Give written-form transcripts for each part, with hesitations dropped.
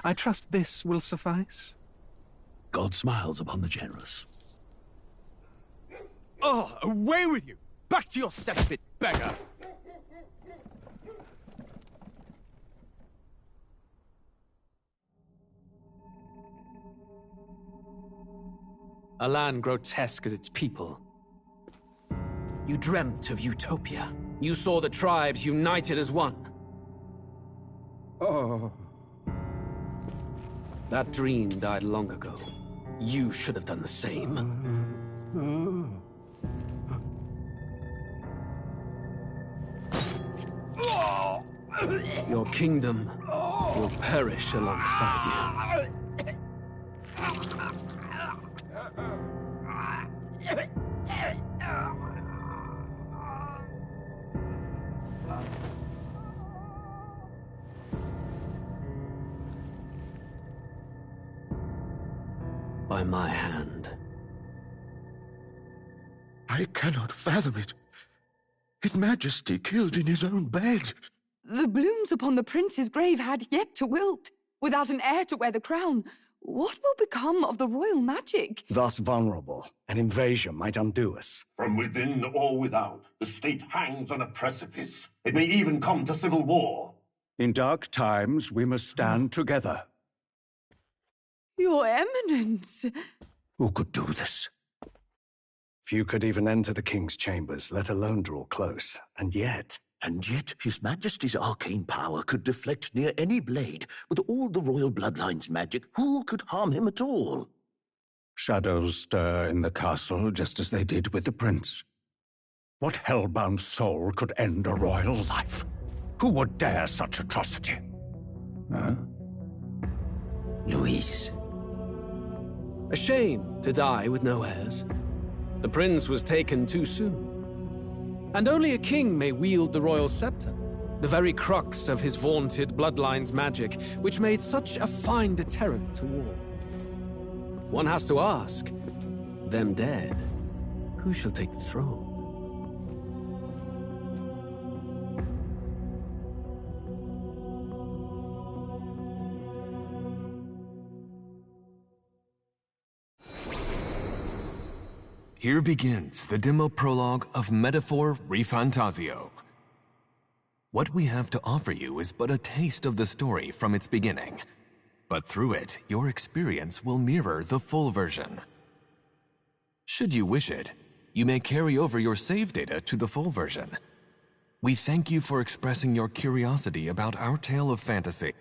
I trust this will suffice. God smiles upon the generous. Oh, away with you! Back to your cesspit, beggar! A land grotesque as its people. You dreamt of utopia. You saw the tribes united as one. Oh. That dream died long ago. You should have done the same. Your kingdom will perish alongside you. By my hand. I cannot fathom it. His Majesty killed in his own bed. The blooms upon the prince's grave had yet to wilt. Without an heir to wear the crown, what will become of the royal magic? Thus vulnerable, an invasion might undo us. From within or without, the state hangs on a precipice. It may even come to civil war. In dark times, we must stand together. Your Eminence! Who could do this? Few could even enter the king's chambers, let alone draw close. And yet, His Majesty's arcane power could deflect near any blade. With all the royal bloodline's magic, who could harm him at all? shadows stir in the castle just as they did with the prince. What hellbound soul could end a royal life? Who would dare such atrocity? Huh? Luis. A shame to die with no heirs. The prince was taken too soon. And only a king may wield the royal scepter, the very crux of his vaunted bloodline's magic, which made such a fine deterrent to war. One has to ask, them dead, who shall take the throne? Here begins the demo prologue of Metaphor ReFantazio. What we have to offer you is but a taste of the story from its beginning, but through it, your experience will mirror the full version. Should you wish it, you may carry over your save data to the full version. We thank you for expressing your curiosity about our tale of fantasy.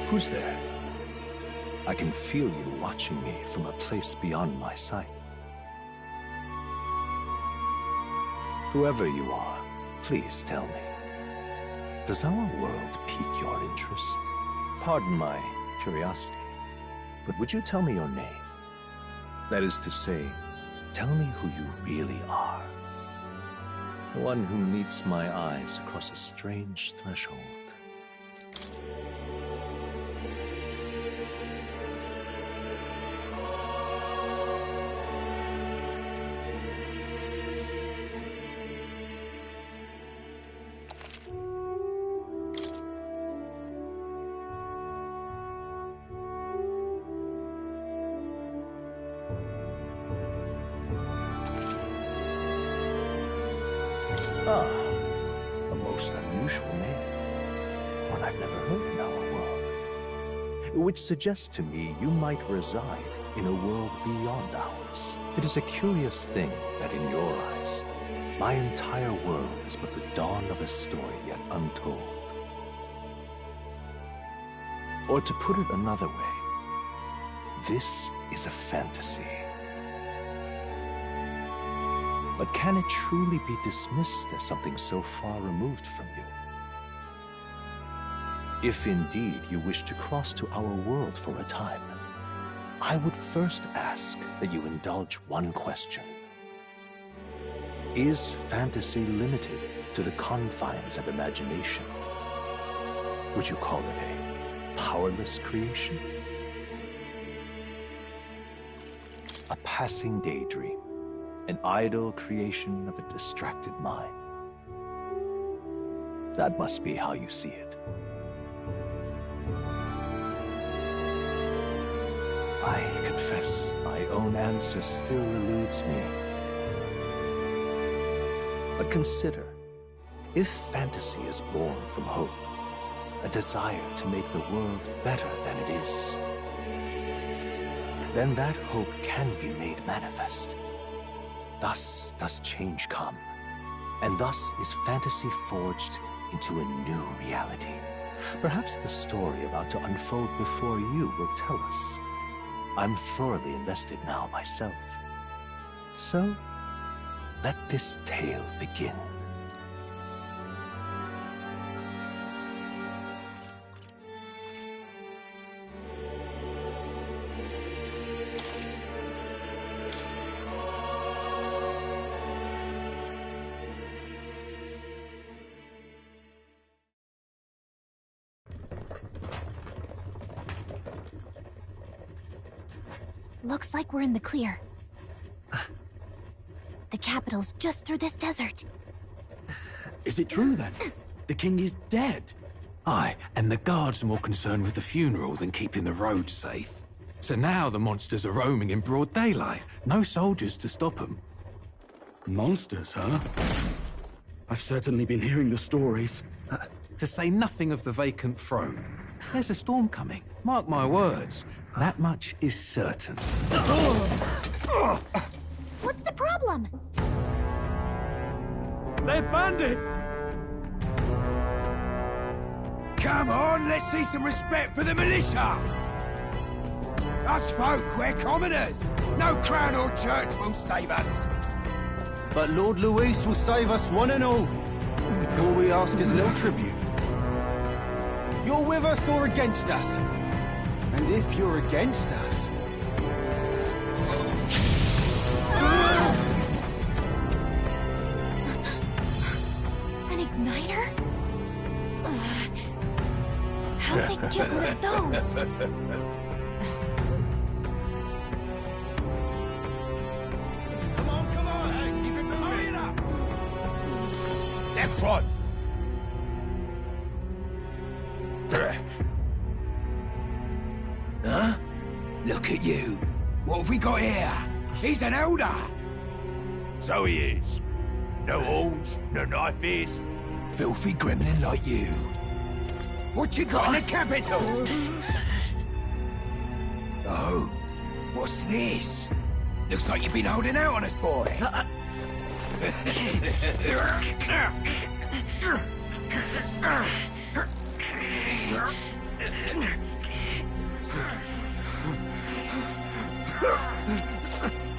Who's there? I can feel you watching me from a place beyond my sight. Whoever you are, please tell me. Does our world pique your interest? Pardon my curiosity, but would you tell me your name? That is to say, tell me who you really are. The one who meets my eyes across a strange threshold. Ah, a most unusual name. One I've never heard in our world. Which suggests to me you might reside in a world beyond ours. It is a curious thing that in your eyes, my entire world is but the dawn of a story yet untold. Or to put it another way, this is a fantasy. But can it truly be dismissed as something so far removed from you? If indeed you wish to cross to our world for a time, I would first ask that you indulge one question. Is fantasy limited to the confines of imagination? Would you call it a powerless creation? A passing daydream, an idle creation of a distracted mind. That must be how you see it. I confess, my own answer still eludes me. But consider, if fantasy is born from hope, a desire to make the world better than it is, then that hope can be made manifest. Thus does change come, and thus is fantasy forged into a new reality. Perhaps the story about to unfold before you will tell us. I'm thoroughly invested now myself. So, let this tale begin. Looks like we're in the clear. The capital's just through this desert. Is it true, then? The king is dead? Aye, and the guards are more concerned with the funeral than keeping the roads safe. So now the monsters are roaming in broad daylight. No soldiers to stop them. Monsters, huh? I've certainly been hearing the stories. To say nothing of the vacant throne. There's a storm coming, mark my words. That much is certain. What's the problem? They're bandits! Come on, let's see some respect for the militia! Us folk, we're commoners. No crown or church will save us. But Lord Luis will save us one and all. All we ask is little tribute. You're with us or against us? And if you're against us... An igniter? How'd they get one of those? Come on, hey, keep it moving. Hurry it up! Next one! Huh? Look at you. What have we got here? He's an elder. So he is. No horns, no knife ears. Filthy gremlin like you. What you got in the capital? Oh, what's this? Looks like you've been holding out on us, boy.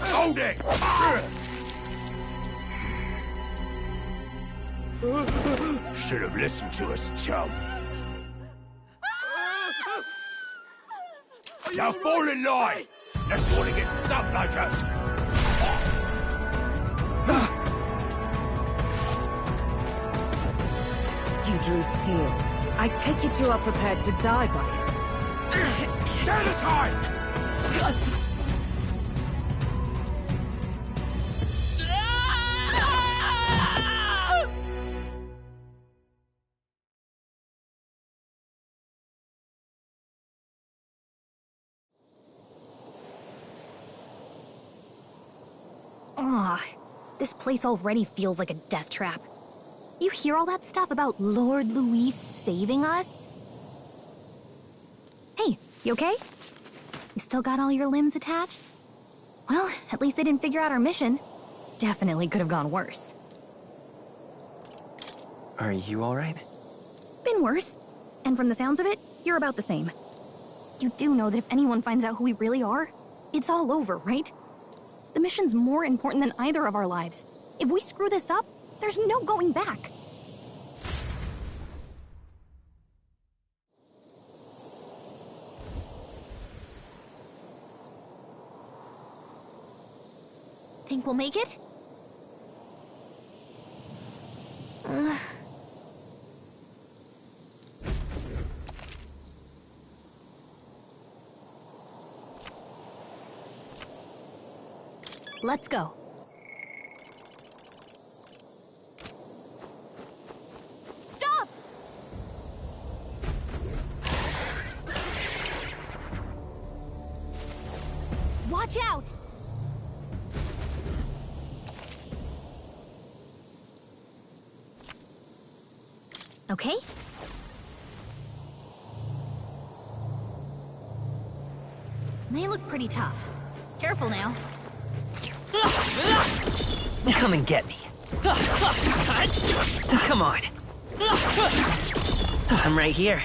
Hold it! Should have listened to us, chum. Now fall in line! Unless you want to get stuck like us. You drew steel. I take it you are prepared to die by it. Stand aside! Ugh, this place already feels like a death trap. You hear all that stuff about Lord Louis saving us? Hey, you okay? You still got all your limbs attached? Well, at least they didn't figure out our mission. Definitely could have gone worse. Are you alright? Been worse. And from the sounds of it, you're about the same. You do know that if anyone finds out who we really are, it's all over, right? The mission's more important than either of our lives. If we screw this up, there's no going back. Think we'll make it? Let's go. Stop! Watch out! Okay? They look pretty tough. Careful now. Come and get me. Come on. I'm right here.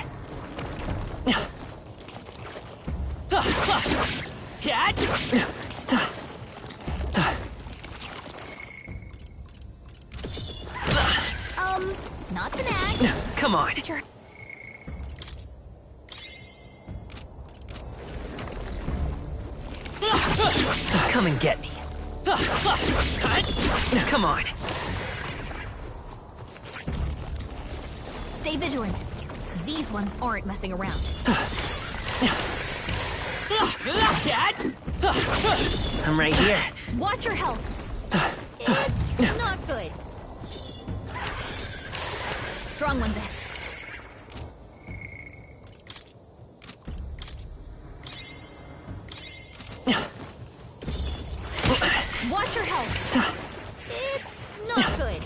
Not to nag. Come on. Come and get me. Come on. Stay vigilant. These ones aren't messing around. I'm right here. Watch your health. It's not good. Strong ones ahead. Watch your health. It's not good.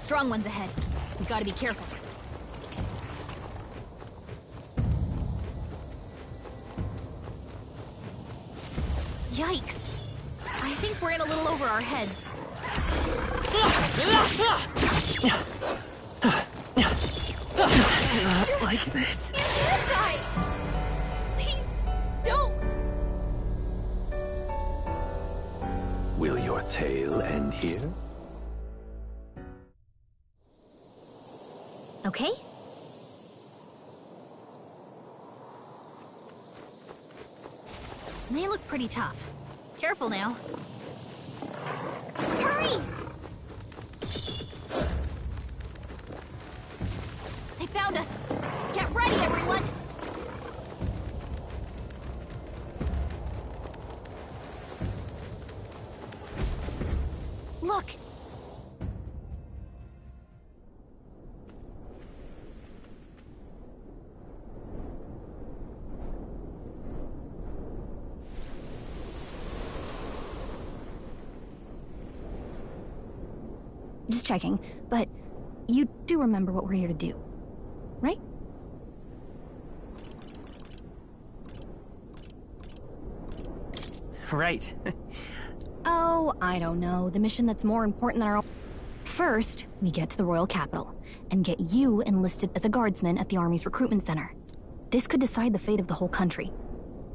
Strong ones ahead. We gotta be careful. Yikes. I think we're in a little over our heads. Like this. You can't die! Please, don't! Will your tale end here? Okay? They look pretty tough. Careful now. Hurry! They found us! Get ready, everyone! Look! Just checking, but You do remember what we're here to do, right? Right. Oh, I don't know. The mission that's more important than our own. First, we get to the royal capital and get you enlisted as a guardsman at the army's recruitment center. This could decide the fate of the whole country.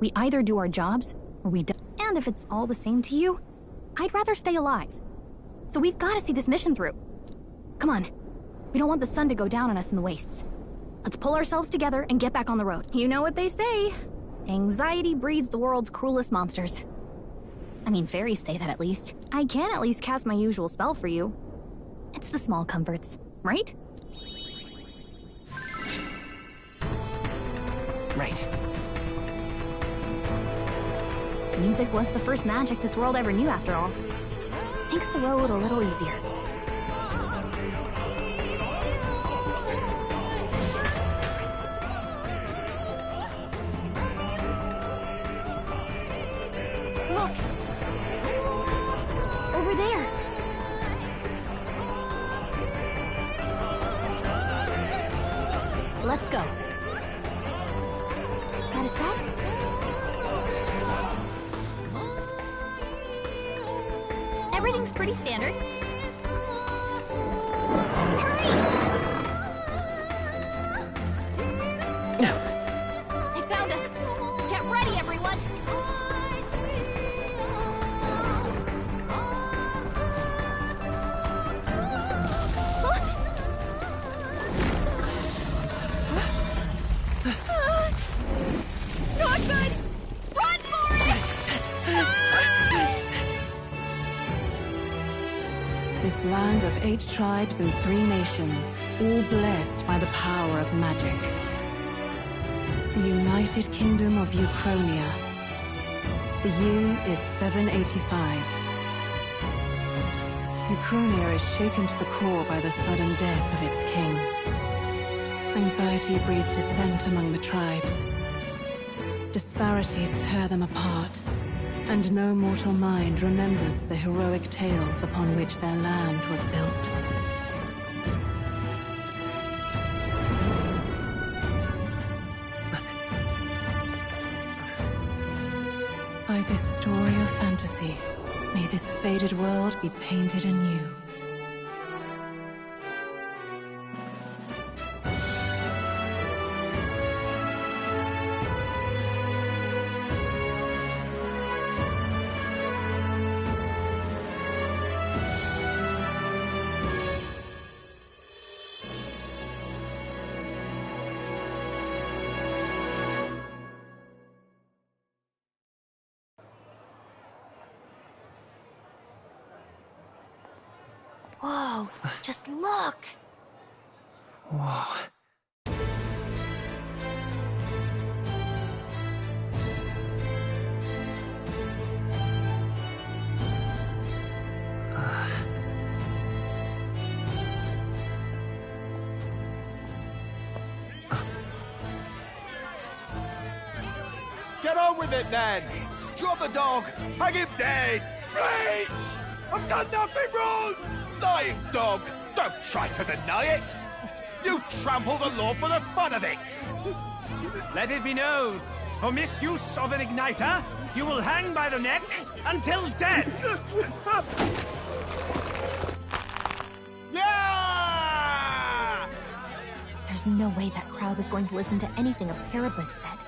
We either do our jobs, or we don't. And if it's all the same to you, I'd rather stay alive. So we've got to see this mission through. Come on. We don't want the sun to go down on us in the wastes. Let's pull ourselves together and get back on the road. You know what they say. Anxiety breeds the world's cruelest monsters. I mean, fairies say that at least. I can at least cast my usual spell for you. It's the small comforts, right? Right. Music was the first magic this world ever knew, after all. Makes the road a little easier. Look! Over there! Let's go. Got a sec? Everything's pretty standard. Hurry! They found us. Get ready, everyone! Not good! Run for it! This land of 8 tribes and 3 nations, all blessed by the power of magic. The United Kingdom of Uchronia. The year is 785. Uchronia is shaken to the core by the sudden death of its king. Anxiety breeds dissent among the tribes. Disparities tear them apart, and no mortal mind remembers the heroic tales upon which their land was built. By this story of fantasy, may this faded world be painted anew. Whoa, just look! Whoa. Get on with it, then! Drop the dog! Hang him dead! Please! I've done nothing wrong! Lying dog! Don't try to deny it! You trample the law for the fun of it! Let it be known, for misuse of an igniter, you will hang by the neck until dead! Yeah! There's no way that crowd was going to listen to anything a Paribus said.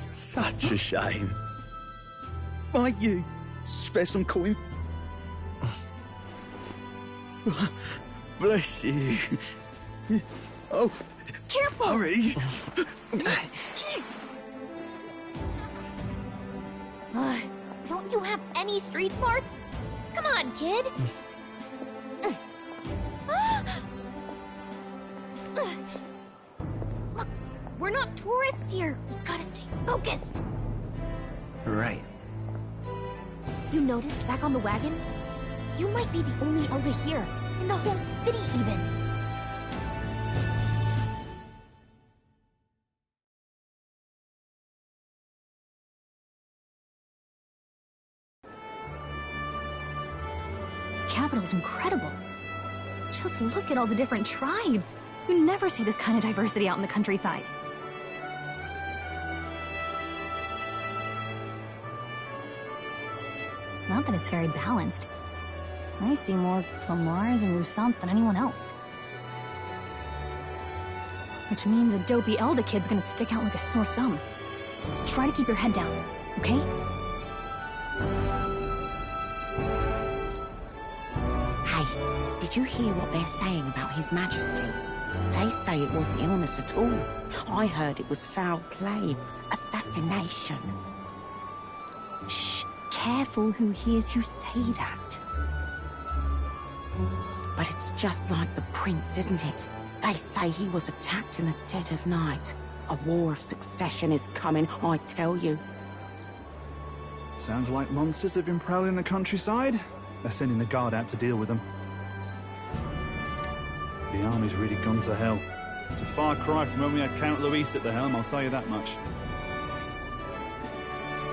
Such a shame. Might you spare some coin? Bless you. Oh, careful! Hurry! Don't you have any street smarts? Come on, kid! Look, we're not tourists here. We gotta stay focused. Right. You noticed back on the wagon? You might be the only Elder here, in the whole city even. The capital's incredible. Just look at all the different tribes. You never see this kind of diversity out in the countryside. Not that it's very balanced. I see more Flamars and Roussants than anyone else. Which means a dopey Elda kid's gonna stick out like a sore thumb. Try to keep your head down, okay? Hey, did you hear what they're saying about His Majesty? They say it wasn't illness at all. I heard it was foul play, assassination. Shh, careful who hears you say that. But it's just like the prince, isn't it? They say he was attacked in the dead of night. A war of succession is coming, I tell you. Sounds like monsters have been prowling the countryside. They're sending a guard out to deal with them. The army's really gone to hell. It's a far cry from when we had Count Luis at the helm, I'll tell you that much.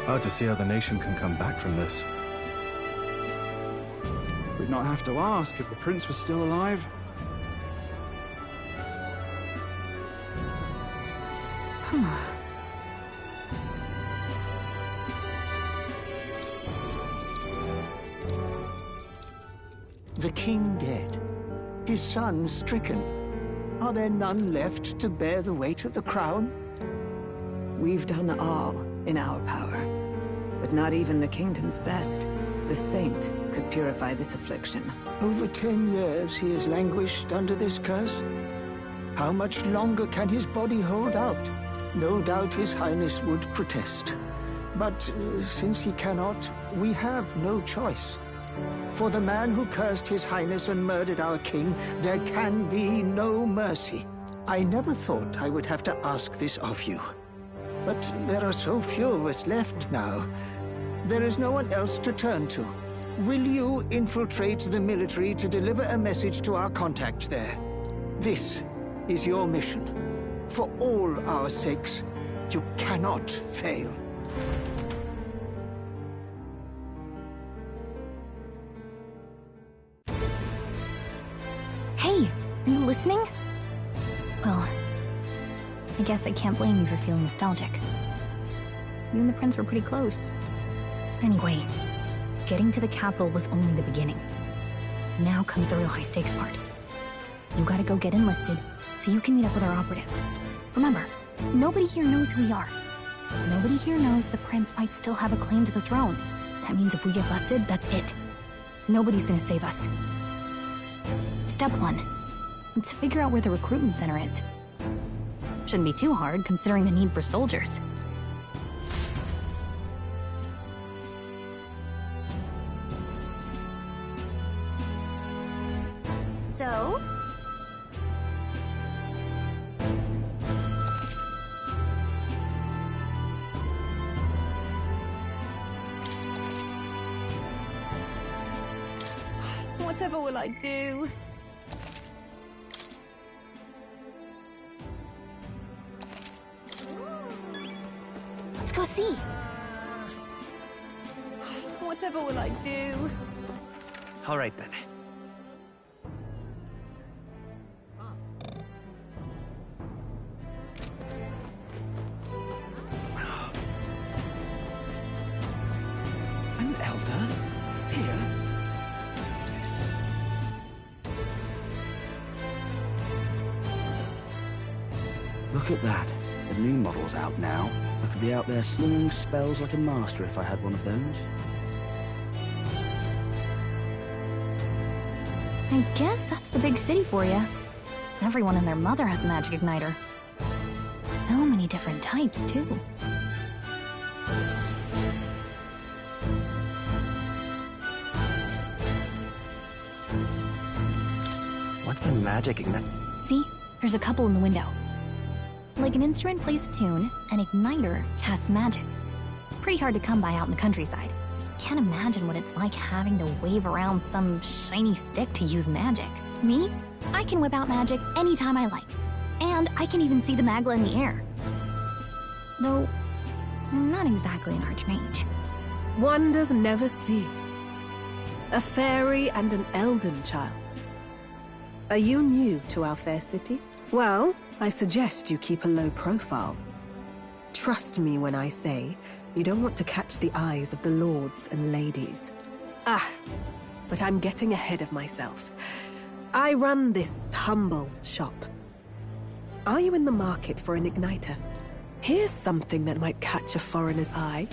Hard to see how the nation can come back from this. We'd not have to ask if the prince was still alive. The king dead, his son stricken. Are there none left to bear the weight of the crown? We've done all in our power, but not even the kingdom's best. The saint could purify this affliction. Over 10 years he has languished under this curse. How much longer can his body hold out? No doubt His Highness would protest. But since he cannot, we have no choice. For the man who cursed His Highness and murdered our king, there can be no mercy. I never thought I would have to ask this of you. But there are so few of us left now. There is no one else to turn to. Will you infiltrate the military to deliver a message to our contact there? This is your mission. For all our sakes, you cannot fail. Hey, are you listening? Well, I guess I can't blame you for feeling nostalgic. You and the prince were pretty close. Anyway, getting to the capital was only the beginning. Now comes the real high-stakes part. You gotta go get enlisted, so you can meet up with our operative. Remember, nobody here knows who we are. Nobody here knows the prince might still have a claim to the throne. That means if we get busted, that's it. Nobody's gonna save us. Step 1. Let's figure out where the recruitment center is. Shouldn't be too hard, considering the need for soldiers. So? Whatever will I do? Let's go see. Whatever will I do? All right then. An elder? Here? Look at that. The new model's out now. I could be out there slinging spells like a master if I had one of those. I guess that's the big city for you. Everyone and their mother has a magic igniter. So many different types, too. What's a magic igniter? See? There's a couple in the window. Like an instrument plays a tune, an igniter casts magic. Pretty hard to come by out in the countryside. Can't imagine what it's like having to wave around some shiny stick to use magic. Me? I can whip out magic anytime I like. And I can even see the Magla in the air. Though, I'm not exactly an archmage. Wonders never cease. A fairy and an Elden child. Are you new to our fair city? Well, I suggest you keep a low profile. Trust me when I say you don't want to catch the eyes of the lords and ladies. But I'm getting ahead of myself. I run this humble shop. Are you in the market for an igniter? Here's something that might catch a foreigner's eye.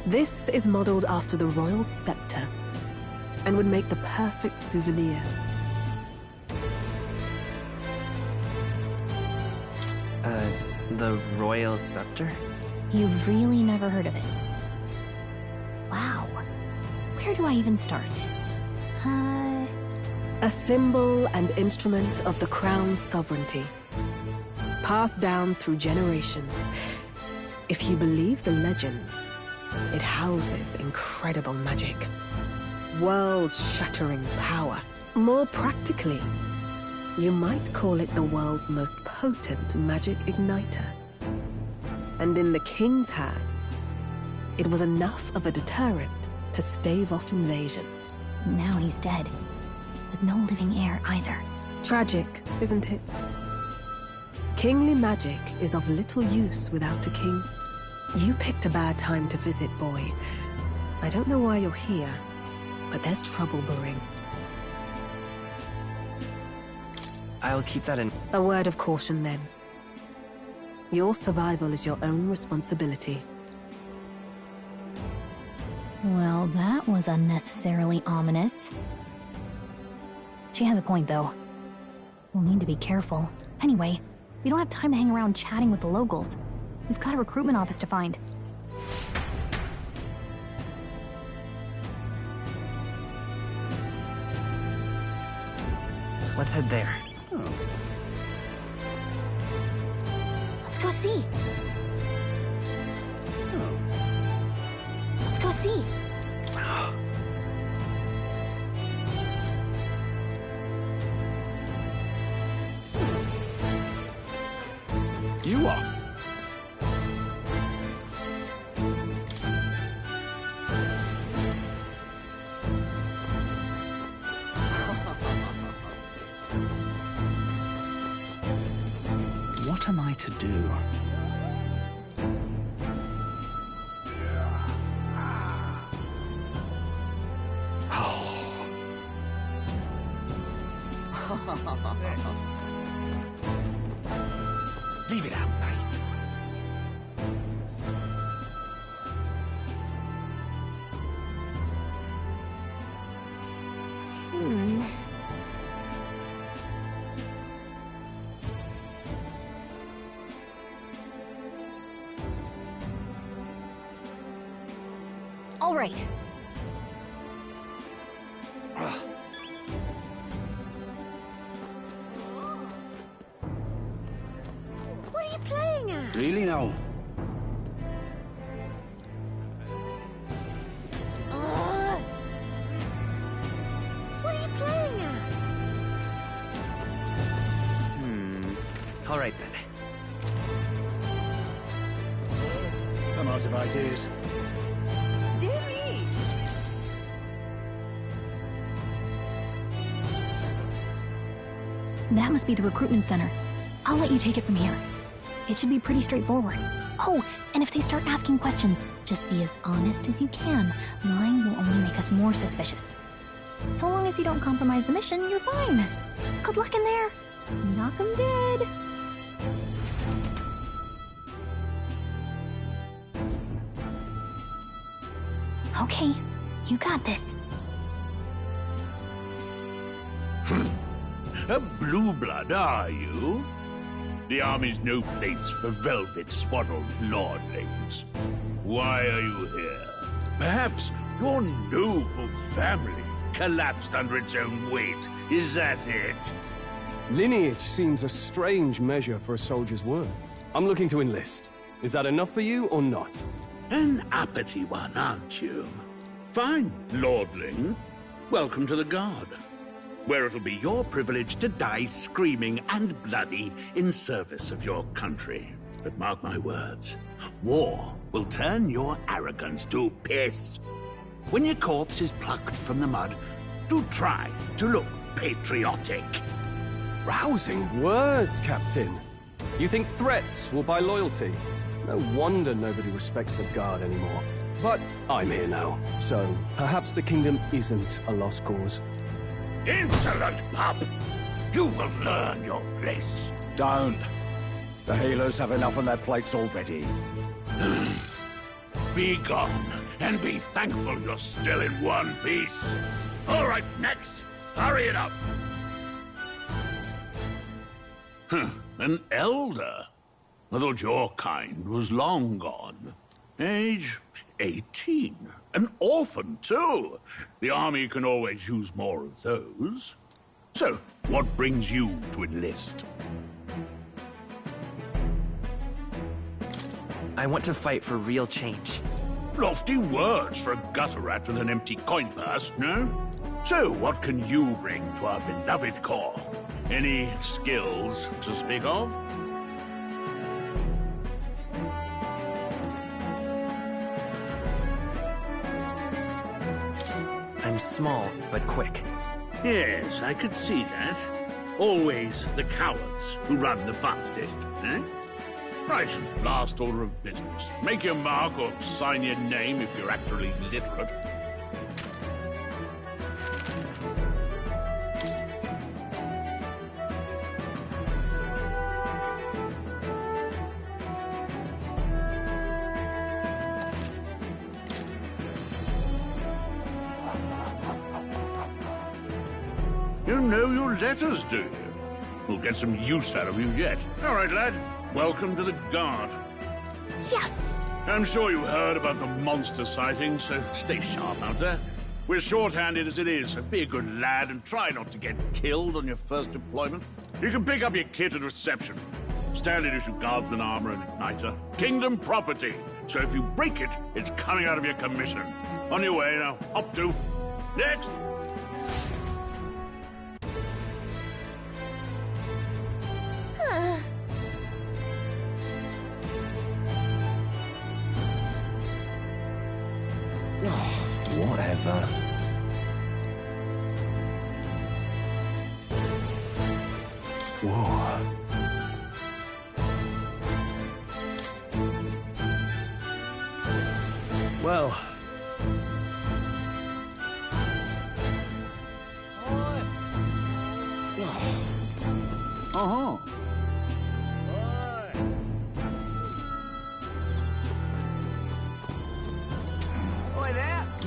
This is modeled after the royal scepter and would make the perfect souvenir. The royal scepter? You've really never heard of it. Wow. Where do I even start? A symbol and instrument of the crown's sovereignty. Passed down through generations. If you believe the legends, it houses incredible magic. World-shattering power. More practically, you might call it the world's most potent magic igniter. And in the king's hands, it was enough of a deterrent to stave off invasion. Now he's dead, with no living heir either. Tragic, isn't it? Kingly magic is of little use without a king. You picked a bad time to visit, boy. I don't know why you're here, but there's trouble brewing. I'll keep that in. A word of caution, then. Your survival is your own responsibility. Well, that was unnecessarily ominous. She has a point, though. We'll need to be careful. Anyway, we don't have time to hang around chatting with the locals. We've got a recruitment office to find. Let's head there. Let's go see. Let's go see. You are. What am I to do? Leave it out, mate. All right. What are you playing at? Really now? What are you playing at? All right then. I'm out of ideas. Jimmy! That must be the recruitment center. I'll let you take it from here. It should be pretty straightforward. Oh, and if they start asking questions, just be as honest as you can. Lying will only make us more suspicious. So long as you don't compromise the mission, you're fine. Good luck in there. Knock 'em dead. Okay, you got this. A blue blood, are you? The army's no place for velvet-swaddled lordlings. Why are you here? Perhaps your noble family collapsed under its own weight. Is that it? Lineage seems a strange measure for a soldier's worth. I'm looking to enlist. Is that enough for you or not? An uppity one, aren't you? Fine, lordling. Welcome to the Guard, where it'll be your privilege to die screaming and bloody in service of your country. But mark my words, war will turn your arrogance to piss. When your corpse is plucked from the mud, do try to look patriotic. Rousing words, Captain. You think threats will buy loyalty? No wonder nobody respects the Guard anymore. But I'm here now, so perhaps the kingdom isn't a lost cause. Insolent pup! You will learn your place. Don't. The healers have enough on their plates already. Be gone, and be thankful you're still in one piece. All right, next. Hurry it up. An elder? I thought your kind was long gone. Age 18. An orphan, too. The army can always use more of those. So, what brings you to enlist? I want to fight for real change. Lofty words for a gutter rat with an empty coin purse, no? So, what can you bring to our beloved corps? Any skills to speak of? I'm small, but quick. Yes, I could see that. Always the cowards who run the fastest, eh? Right, last order of business. Make your mark or sign your name if you're actually literate. You know your letters, do you? We'll get some use out of you yet. All right, lad. Welcome to the Guard. Yes! I'm sure you heard about the monster sightings, so stay sharp out there. We're short-handed as it is, so be a good lad and try not to get killed on your first deployment. You can pick up your kit at reception. Standard issue guardsman armor and igniter. Kingdom property, so if you break it, it's coming out of your commission. On your way now. Hop to. Next! Whatever. Whoa. Well. Uh-huh.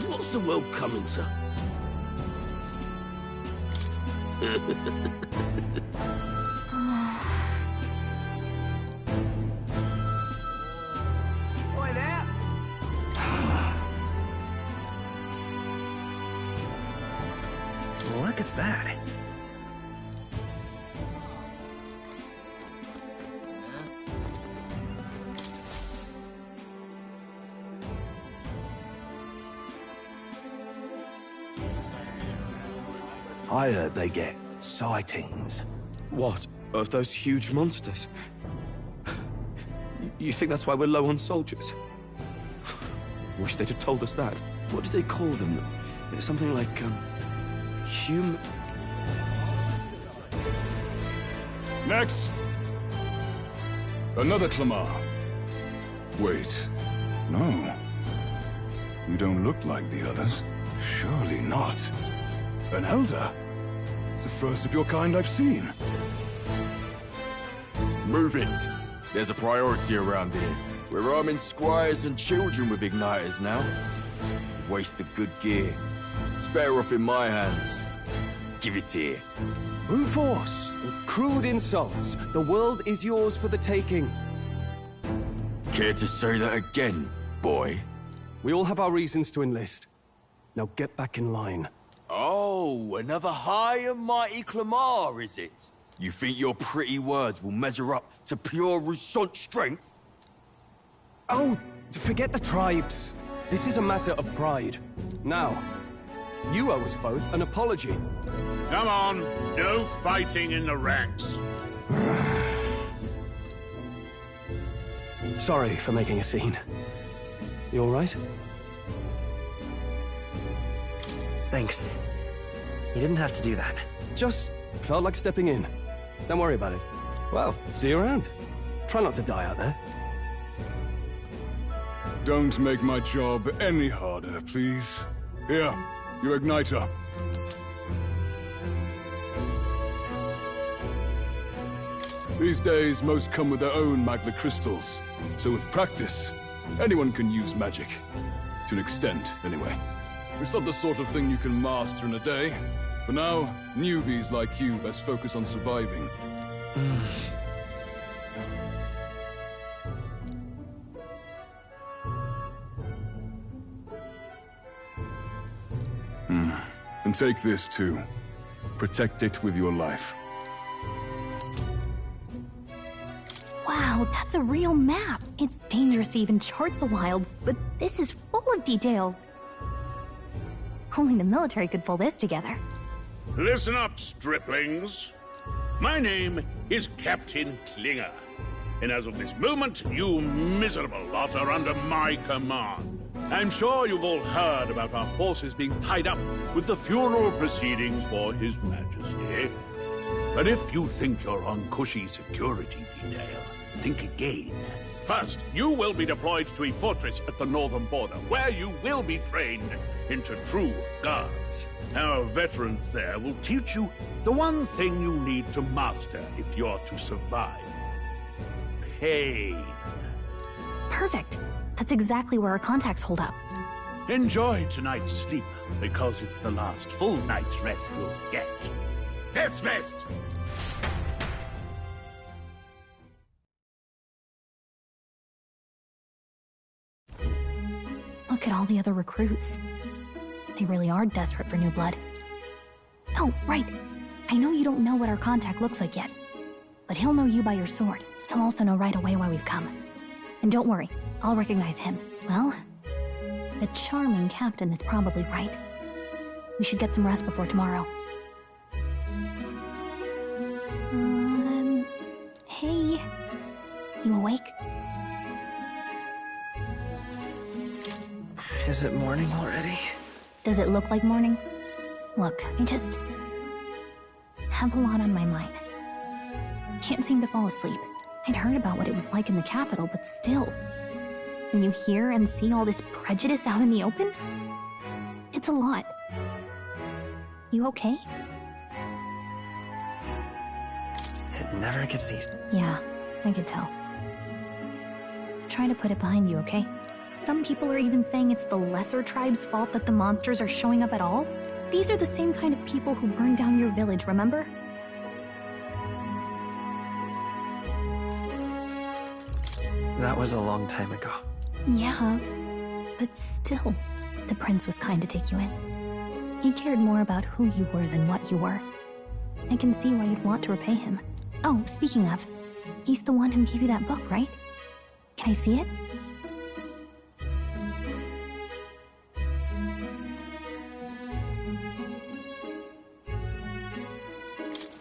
What's the world coming to? Oi there! Look at that. I heard they get sightings. What? Of those huge monsters? You think that's why we're low on soldiers? Wish they'd have told us that. What do they call them? Something like, Next! Another Clamar. Wait. No. You don't look like the others. Surely not. An elder? It's the first of your kind I've seen. Move it. There's a priority around here. We're arming squires and children with igniters now. Waste of good gear. It's better off in my hands. Give it here. Brute force! Crude insults. The world is yours for the taking. Care to say that again, boy? We all have our reasons to enlist. Now get back in line. Oh, another high and mighty Clamar, is it? You think your pretty words will measure up to pure Rousseau strength? Oh, forget the tribes. This is a matter of pride. Now, you owe us both an apology. Come on, no fighting in the ranks. Sorry for making a scene. You all right? Thanks. You didn't have to do that. Just felt like stepping in. Don't worry about it. Well, see you around. Try not to die out there. Don't make my job any harder, please. Here, your igniter. These days, most come with their own magna crystals. So with practice, anyone can use magic. To an extent, anyway. It's not the sort of thing you can master in a day. For now, newbies like you best focus on surviving. And take this too. Protect it with your life. Wow, that's a real map. It's dangerous to even chart the wilds, but this is full of details. Only the military could pull this together. Listen up, striplings. My name is Captain Klinger, and as of this moment, you miserable lot are under my command. I'm sure you've all heard about our forces being tied up with the funeral proceedings for His Majesty. But if you think you're on cushy security detail, think again. First, you will be deployed to a fortress at the northern border, where you will be trained into true guards. Our veterans there will teach you the one thing you need to master if you're to survive. Pain. Perfect. That's exactly where our contacts hold up. Enjoy tonight's sleep, because it's the last full night's rest you'll get. Dismissed! Look at all the other recruits. They really are desperate for new blood. Oh, right. I know you don't know what our contact looks like yet, but he'll know you by your sword. He'll also know right away why we've come. And don't worry, I'll recognize him. Well, the charming captain is probably right. We should get some rest before tomorrow. Hey. You awake? Is it morning already? Does it look like morning? Look, I just have a lot on my mind. Can't seem to fall asleep. I'd heard about what it was like in the capital, but still. When you hear and see all this prejudice out in the open, it's a lot. You okay? It never gets easy. Yeah, I could tell. Try to put it behind you, okay? Some people are even saying it's the lesser tribe's fault that the monsters are showing up at all. These are the same kind of people who burned down your village, remember? That was a long time ago. Yeah, but still, the prince was kind to take you in. He cared more about who you were than what you were. I can see why you'd want to repay him. Oh, speaking of, he's the one who gave you that book, right? Can I see it?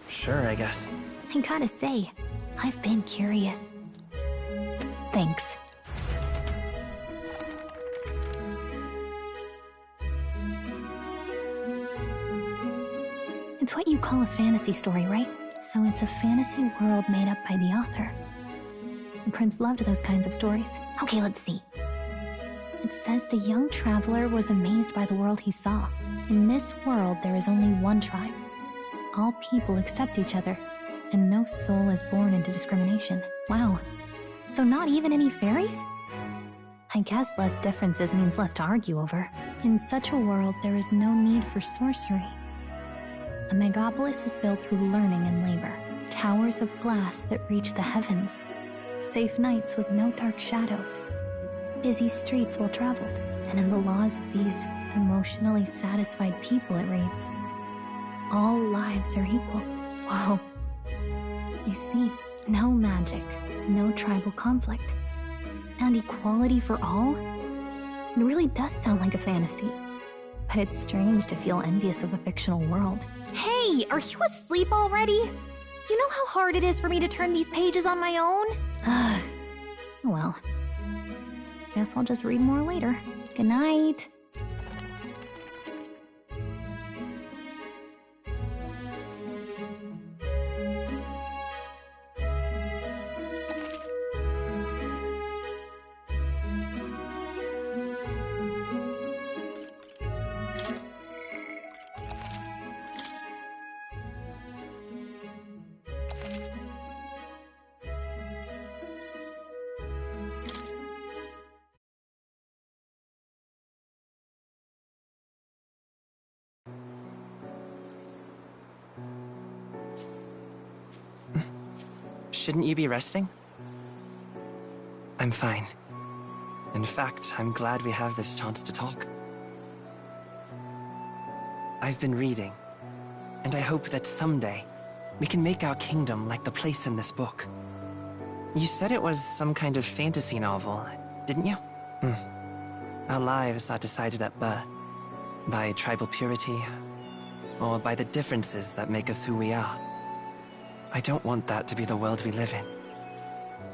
Sure, I guess. I gotta say, I've been curious. Thanks. It's what you call a fantasy story, right? So it's a fantasy world made up by the author. The prince loved those kinds of stories. Okay, let's see. It says the young traveler was amazed by the world he saw. In this world, there is only one tribe. All people accept each other, and no soul is born into discrimination. Wow. So not even any fairies? I guess less differences means less to argue over. In such a world, there is no need for sorcery. A megapolis is built through learning and labor. Towers of glass that reach the heavens. Safe nights with no dark shadows. Busy streets well traveled. And in the laws of these emotionally satisfied people, it reads, all lives are equal. Whoa. I see. No magic, no tribal conflict, and equality for all? It really does sound like a fantasy. But it's strange to feel envious of a fictional world. Hey, are you asleep already? You know how hard it is for me to turn these pages on my own? Well, guess I'll just read more later. Good night. Shouldn't you be resting? I'm fine. In fact, I'm glad we have this chance to talk. I've been reading, and I hope that someday we can make our kingdom like the place in this book. You said it was some kind of fantasy novel, didn't you? Our lives are decided at birth, by tribal purity, or by the differences that make us who we are. I don't want that to be the world we live in.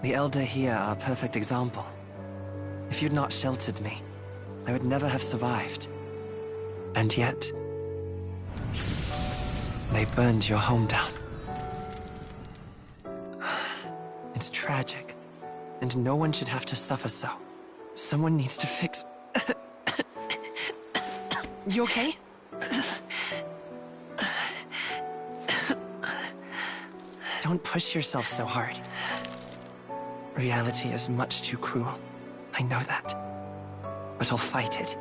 The Elder here are a perfect example. If you'd not sheltered me, I would never have survived. And yet, they burned your home down. It's tragic, and no one should have to suffer so. Someone needs to fix... You okay? Don't push yourself so hard. Reality is much too cruel. I know that. But I'll fight it.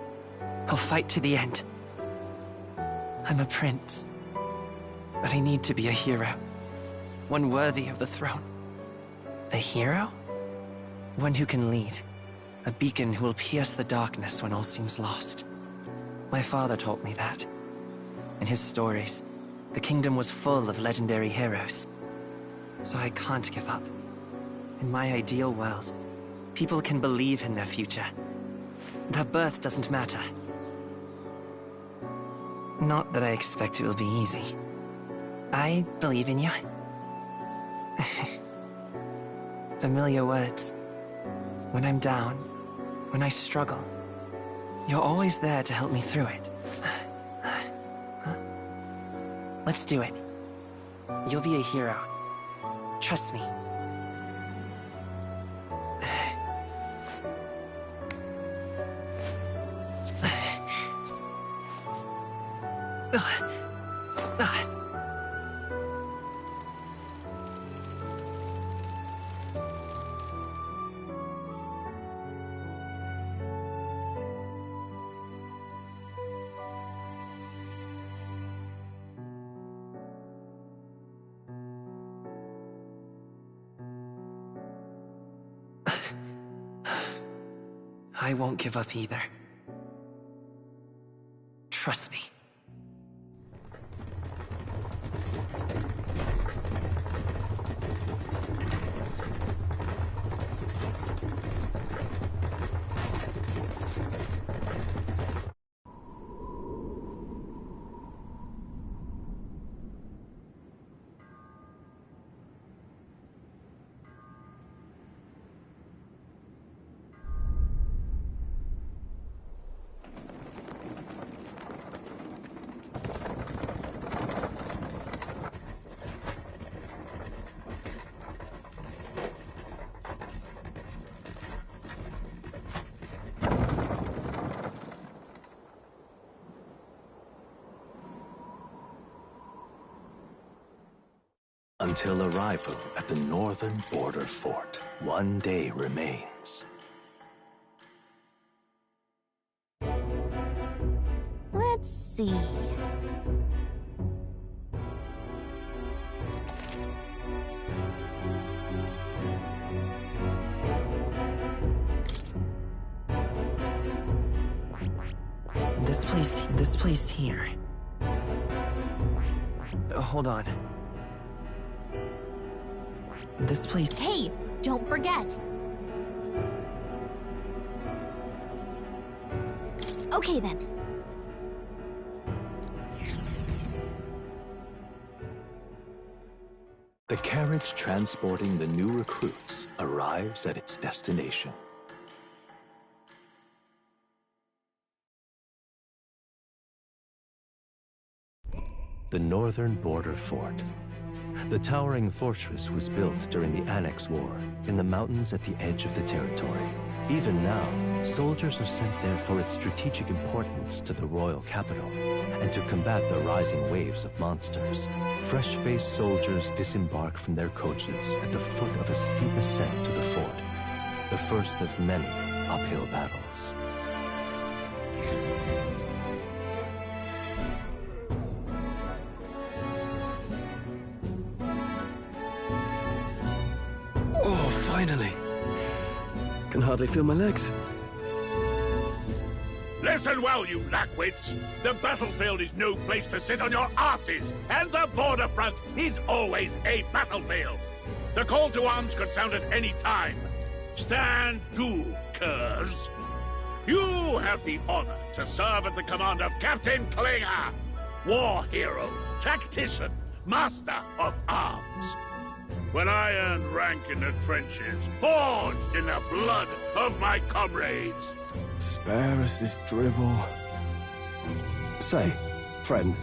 I'll fight to the end. I'm a prince. But I need to be a hero. One worthy of the throne. A hero? One who can lead. A beacon who will pierce the darkness when all seems lost. My father taught me that. In his stories, the kingdom was full of legendary heroes. So I can't give up. In my ideal world, people can believe in their future. Their birth doesn't matter. Not that I expect it will be easy. I believe in you. Familiar words. When I'm down, when I struggle, you're always there to help me through it. Let's do it. You'll be a hero. Trust me. I won't give up either. Trust me. Until arrival at the northern border fort, one day remains. Let's see. This place here. Hold on. This place... Hey, don't forget! Okay then. The carriage transporting the new recruits arrives at its destination. The northern border fort. The towering fortress was built during the Annex War in the mountains at the edge of the territory. Even now, soldiers are sent there for its strategic importance to the royal capital and to combat the rising waves of monsters. Fresh-faced soldiers disembark from their coaches at the foot of a steep ascent to the fort, the first of many uphill battles. Finally. Can hardly feel my legs. Listen well, you lackwits. The battlefield is no place to sit on your asses, and the border front is always a battlefield. The call to arms could sound at any time. Stand to, curs. You have the honor to serve at the command of Captain Klinger, war hero, tactician, master of arms. When I earned rank in the trenches, forged in the blood of my comrades. Spare us this drivel. Say, friend,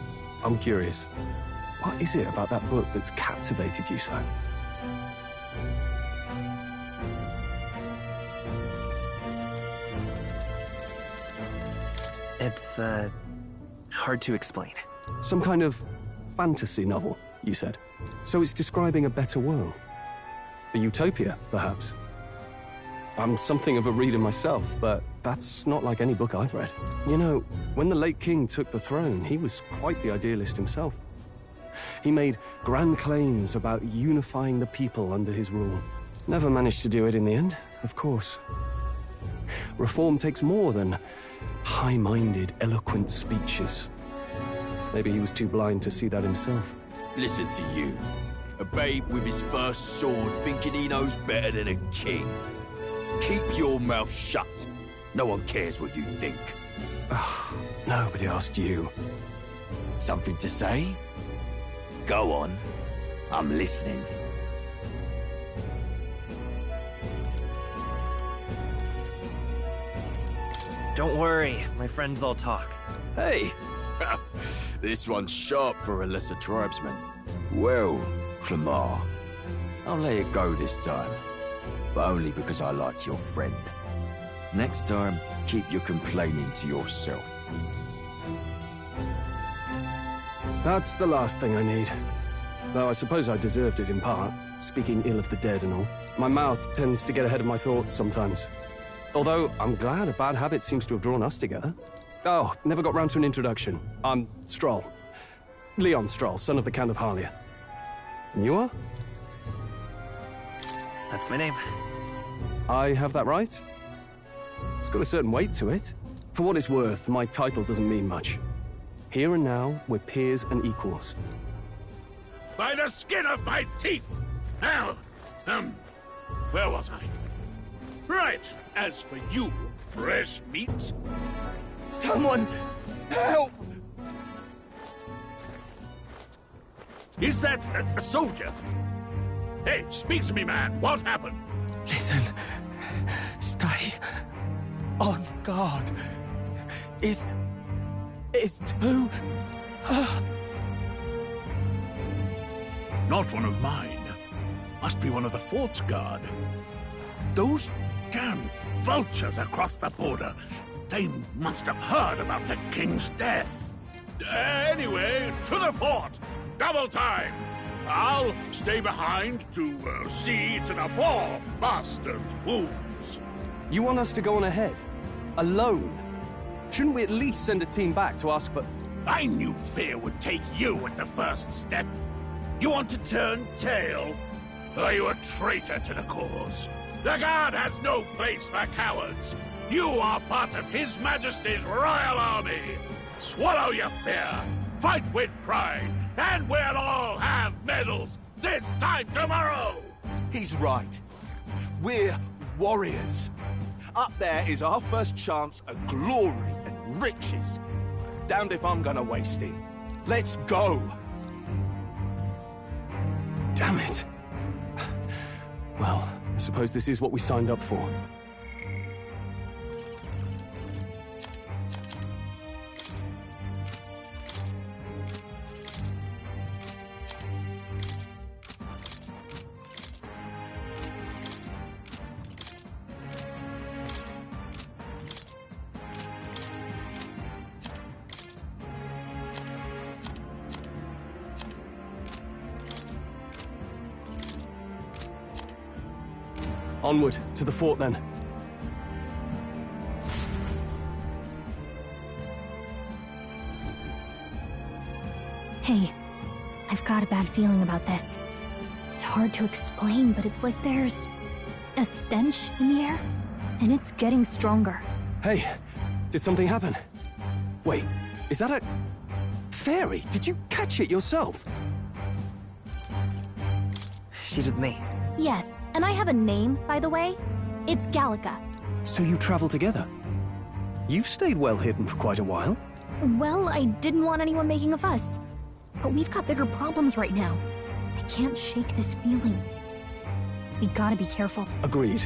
I'm curious. What is it about that book that's captivated you so? It's, hard to explain. Some kind of fantasy novel, you said. So it's describing a better world. A utopia, perhaps. I'm something of a reader myself, but that's not like any book I've read. You know, when the late king took the throne, he was quite the idealist himself. He made grand claims about unifying the people under his rule. Never managed to do it in the end, of course. Reform takes more than high-minded, eloquent speeches. Maybe he was too blind to see that himself. Listen to you. A babe with his first sword thinking he knows better than a king. Keep your mouth shut. No one cares what you think. Nobody asked you. Something to say? Go on. I'm listening. Don't worry, my friends all talk. Hey! This one's sharp for a lesser tribesman. Well, Clemar, I'll let it go this time. But only because I like your friend. Next time, keep your complaining to yourself. That's the last thing I need. Though I suppose I deserved it in part, speaking ill of the dead and all. My mouth tends to get ahead of my thoughts sometimes. Although, I'm glad a bad habit seems to have drawn us together. Oh, never got round to an introduction. I'm Stroll. Leon Stroll, son of the Count of Harlia. And you are? That's my name. I have that right? It's got a certain weight to it. For what it's worth, my title doesn't mean much. Here and now, we're peers and equals. By the skin of my teeth! Now, where was I? Right, as for you, fresh meat... Someone, help! Is that a soldier? Hey, speak to me, man. What happened? Listen. Stay on guard. It's too... Not one of mine. Must be one of the fort's guard. Those damn vultures across the border. They must have heard about the king's death. Anyway, to the fort. Double time. I'll stay behind to see to the poor bastard's wounds. You want us to go on ahead? Alone? Shouldn't we at least send a team back to ask for... I knew fear would take you at the first step. You want to turn tail? Are you a traitor to the cause? The Guard has no place for cowards. You are part of His Majesty's Royal Army. Swallow your fear, fight with pride, and we'll all have medals this time tomorrow! He's right. We're warriors. Up there is our first chance at glory and riches. Damned if I'm gonna waste it. Let's go! Damn it. Well, I suppose this is what we signed up for. Onward, to the fort then. Hey, I've got a bad feeling about this. It's hard to explain, but it's like there's a stench in the air, and it's getting stronger. Hey, did something happen? Wait, is that a... fairy? Did you catch it yourself? She's with me. Yes, and I have a name, by the way. It's Gallica. So you travel together? You've stayed well hidden for quite a while. Well, I didn't want anyone making a fuss. But we've got bigger problems right now. I can't shake this feeling. We gotta be careful. Agreed.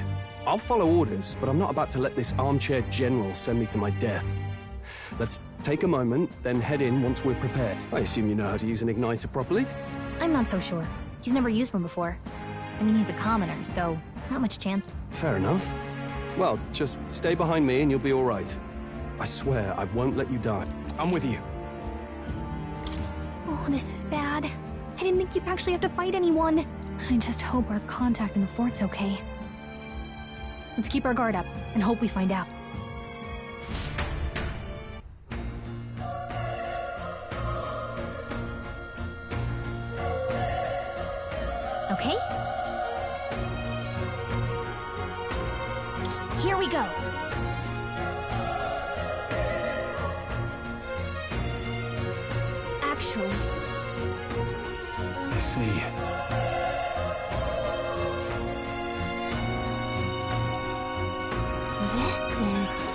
I'll follow orders, but I'm not about to let this armchair general send me to my death. Let's take a moment, then head in once we're prepared. I assume you know how to use an igniter properly? I'm not so sure. He's never used one before. I mean, he's a commoner, so not much chance. Fair enough. Well, just stay behind me and you'll be all right. I swear I won't let you die. I'm with you. Oh, this is bad. I didn't think you'd actually have to fight anyone. I just hope our contact in the fort's okay. Let's keep our guard up and hope we find out. Okay? Here we go. Actually... I see. This is...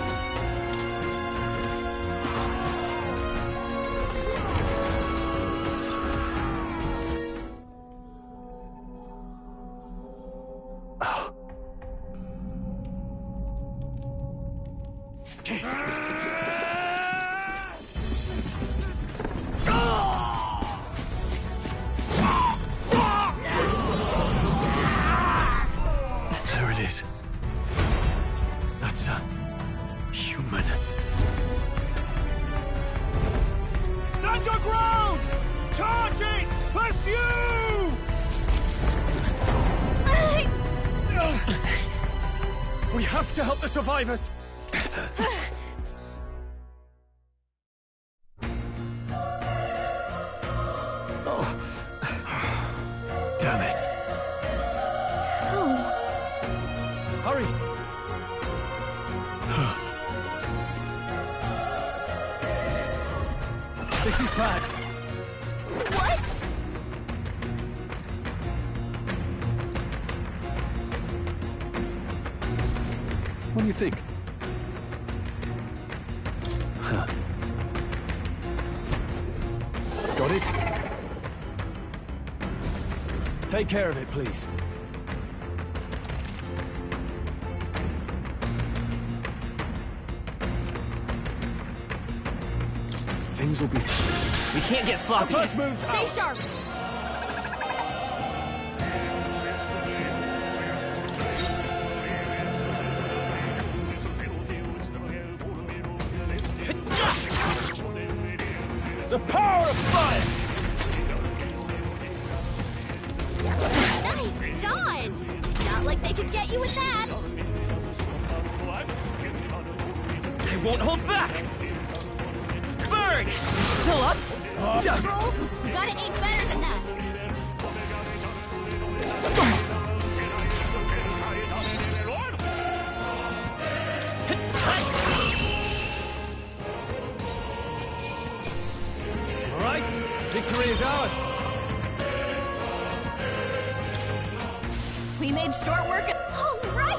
There it is. That's a... human. Stand your ground! Charging! Pursue! We have to help the survivors! Oh. Damn it. How? Hurry! This is bad. What? What do you think? Got it? Take care of it, please. Things will be... We can't get sloppy. The first move's Stay sharp! The power of fire! Nice dodge! Not like they could get you with that! They won't hold back! Burn! Still up? Troll, you gotta aim better than that! All right, victory is ours. We made short work of... All right!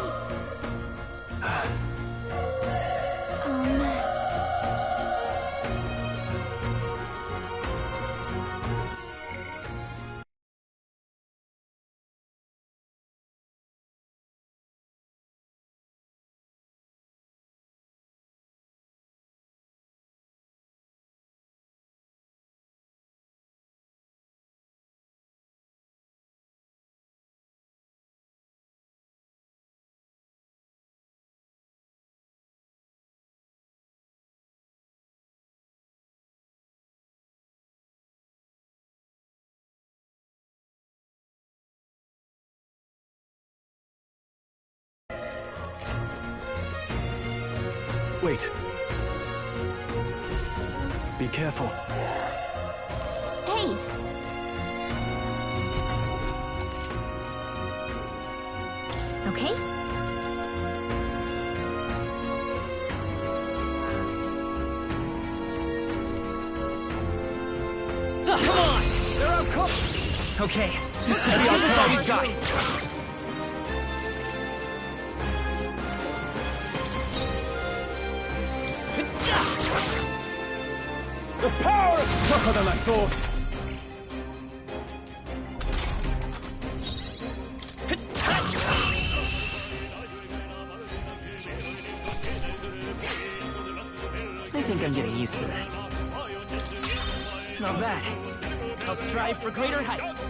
Wait. Be careful. Hey! Okay? Okay, just steady on all he's got. The power is tougher than I thought. I think I'm getting used to this. Not bad. I'll strive for greater heights.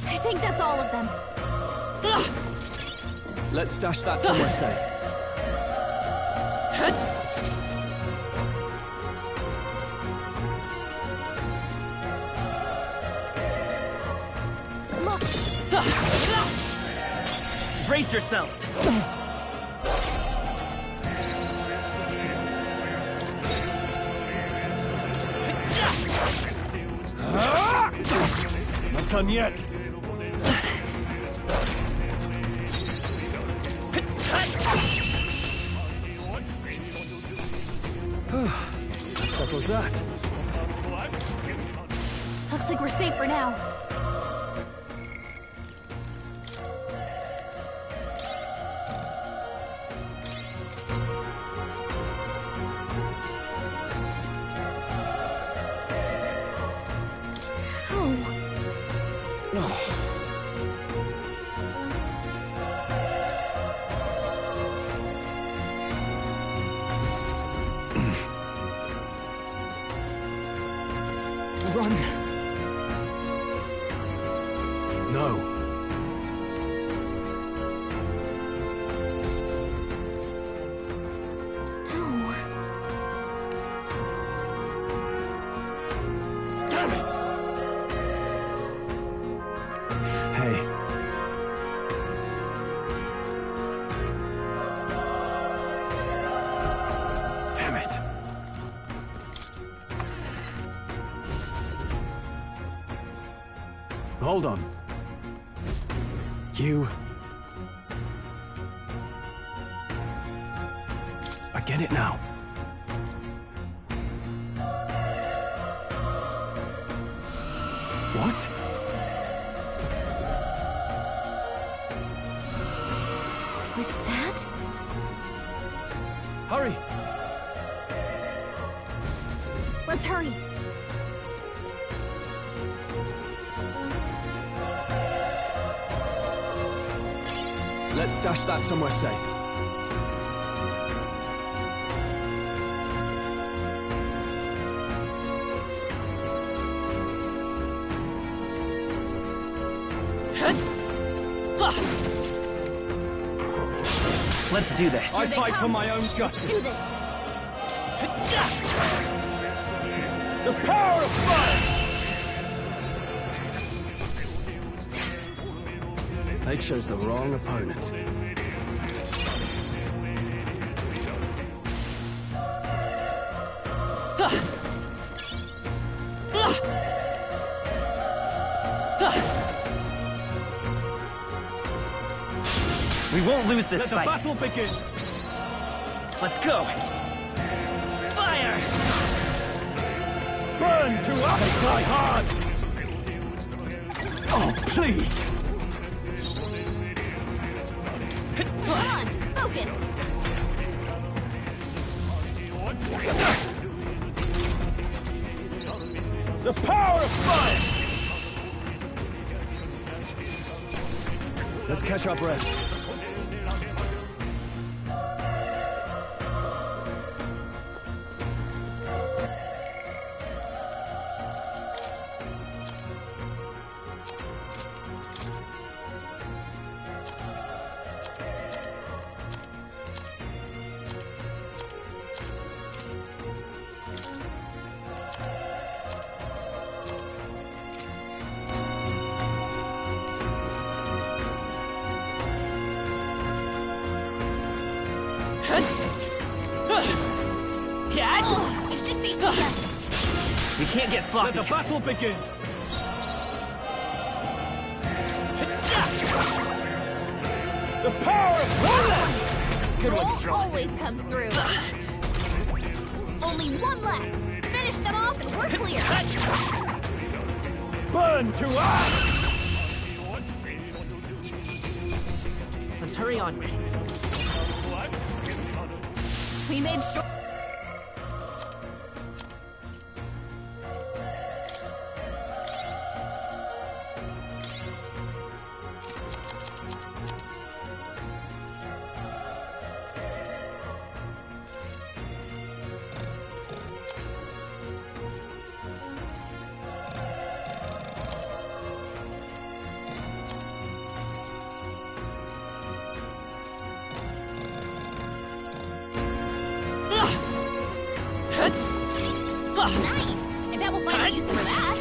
I think that's all of them. Let's stash that somewhere safe. Brace yourselves. Not done yet. That settles that. Looks like we're safe for now. Run! No. No. Damn it! Hey. Damn it. Hold on. You... I get it now. What? Was that? Hurry! Let's hurry. Let's stash that somewhere safe. Let's do this. I fight for my own justice. Do this. The power of fire! They chose the wrong opponent. We won't lose this fight. Let the battle begin. Let's go. Fire! Burn to us, die hard! Oh, please! Come on, focus. The power of fire! Let's catch our breath. I think they see us. We can't get sloppy. Let the battle begin. The The power of Prologue! Good one, Strong. Always comes through. Only one left. Finish them off and we're clear. Burn to us! Let's hurry onward. We made sure. Nice! I bet we'll find a use for that.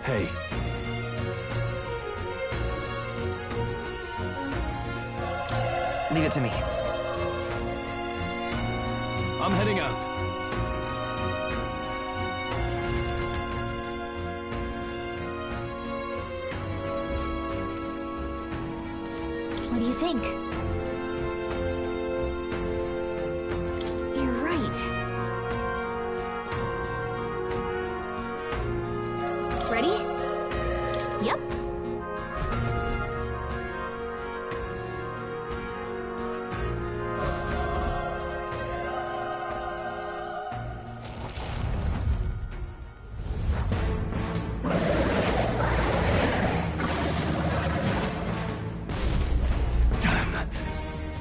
Hey. Leave it to me. I'm heading out. What do you think? You're right. Ready? Yep.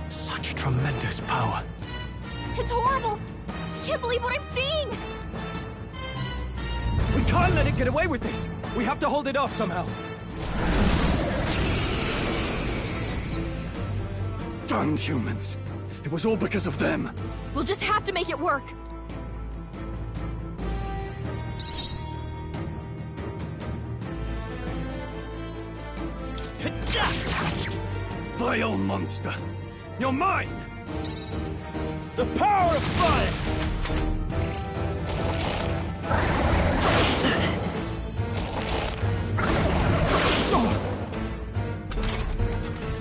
Such tremendous power. It's horrible! I can't believe what I'm seeing! We can't let it get away with this! We have to hold it off somehow. Darned humans. It was all because of them. We'll just have to make it work. Vile monster. You're mine! The power of fire!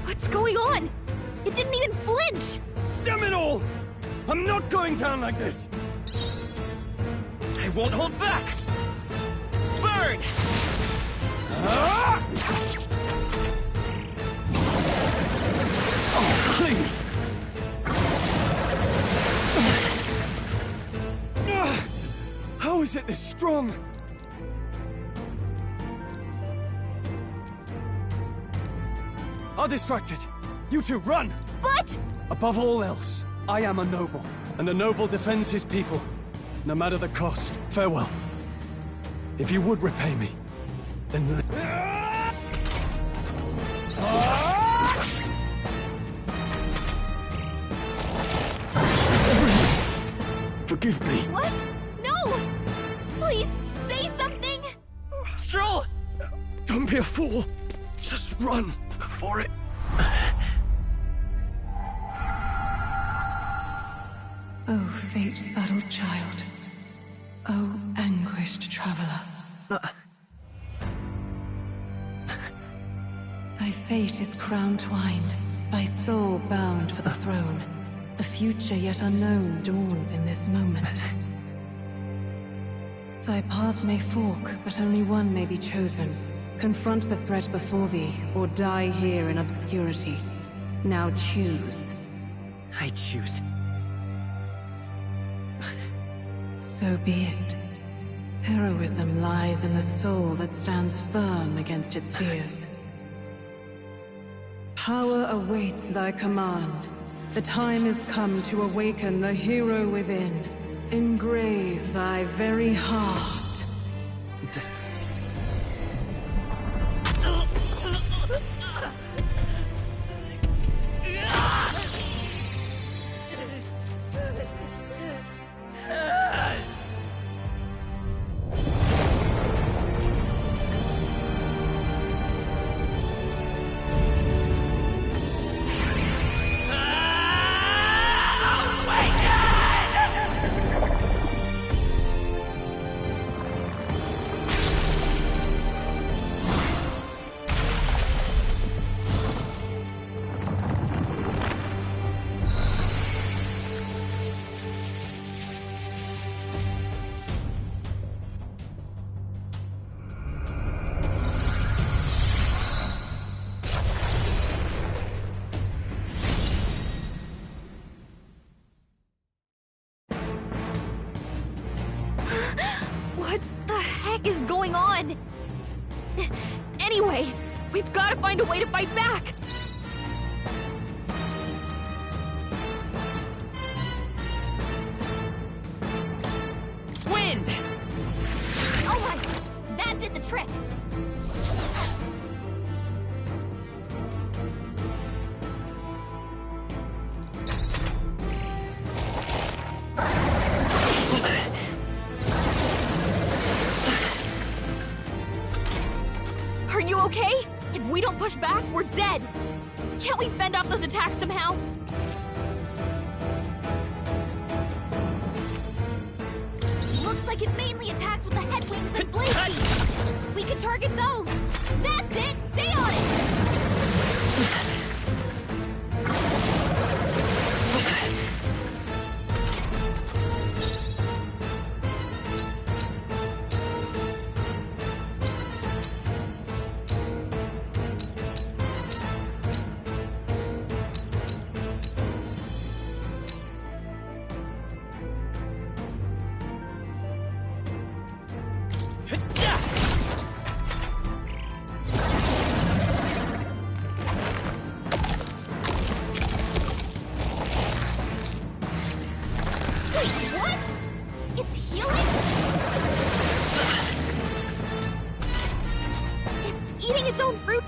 What's going on? It didn't even flinch! Damn it all! I'm not going down like this! I won't hold back! Burn! Ah! Oh, please! How is it this strong? I'll distract it. You two, run! But... Above all else, I am a noble, and a noble defends his people, no matter the cost. Farewell. If you would repay me, then... Forgive me. What? No! Please, say something! Stroll! Don't be a fool. Just run for it. Oh, fate-saddled child. Oh, anguished traveler. Thy fate is crown-twined, thy soul bound for the throne. The future yet unknown dawns in this moment. Thy path may fork, but only one may be chosen. Confront the threat before thee, or die here in obscurity. Now choose. I choose. So be it. Heroism lies in the soul that stands firm against its fears. Power awaits thy command. The time is come to awaken the hero within. Engrave thy very heart. What the heck is going on? Anyway, we've got to find a way to fight back! Wind! Oh my! That did the trick! Are you okay? If we don't push back, we're dead! Can't we fend off those attacks somehow? Looks like it mainly attacks with the head wings and blade feet! We can target those! That's it! Stay on it!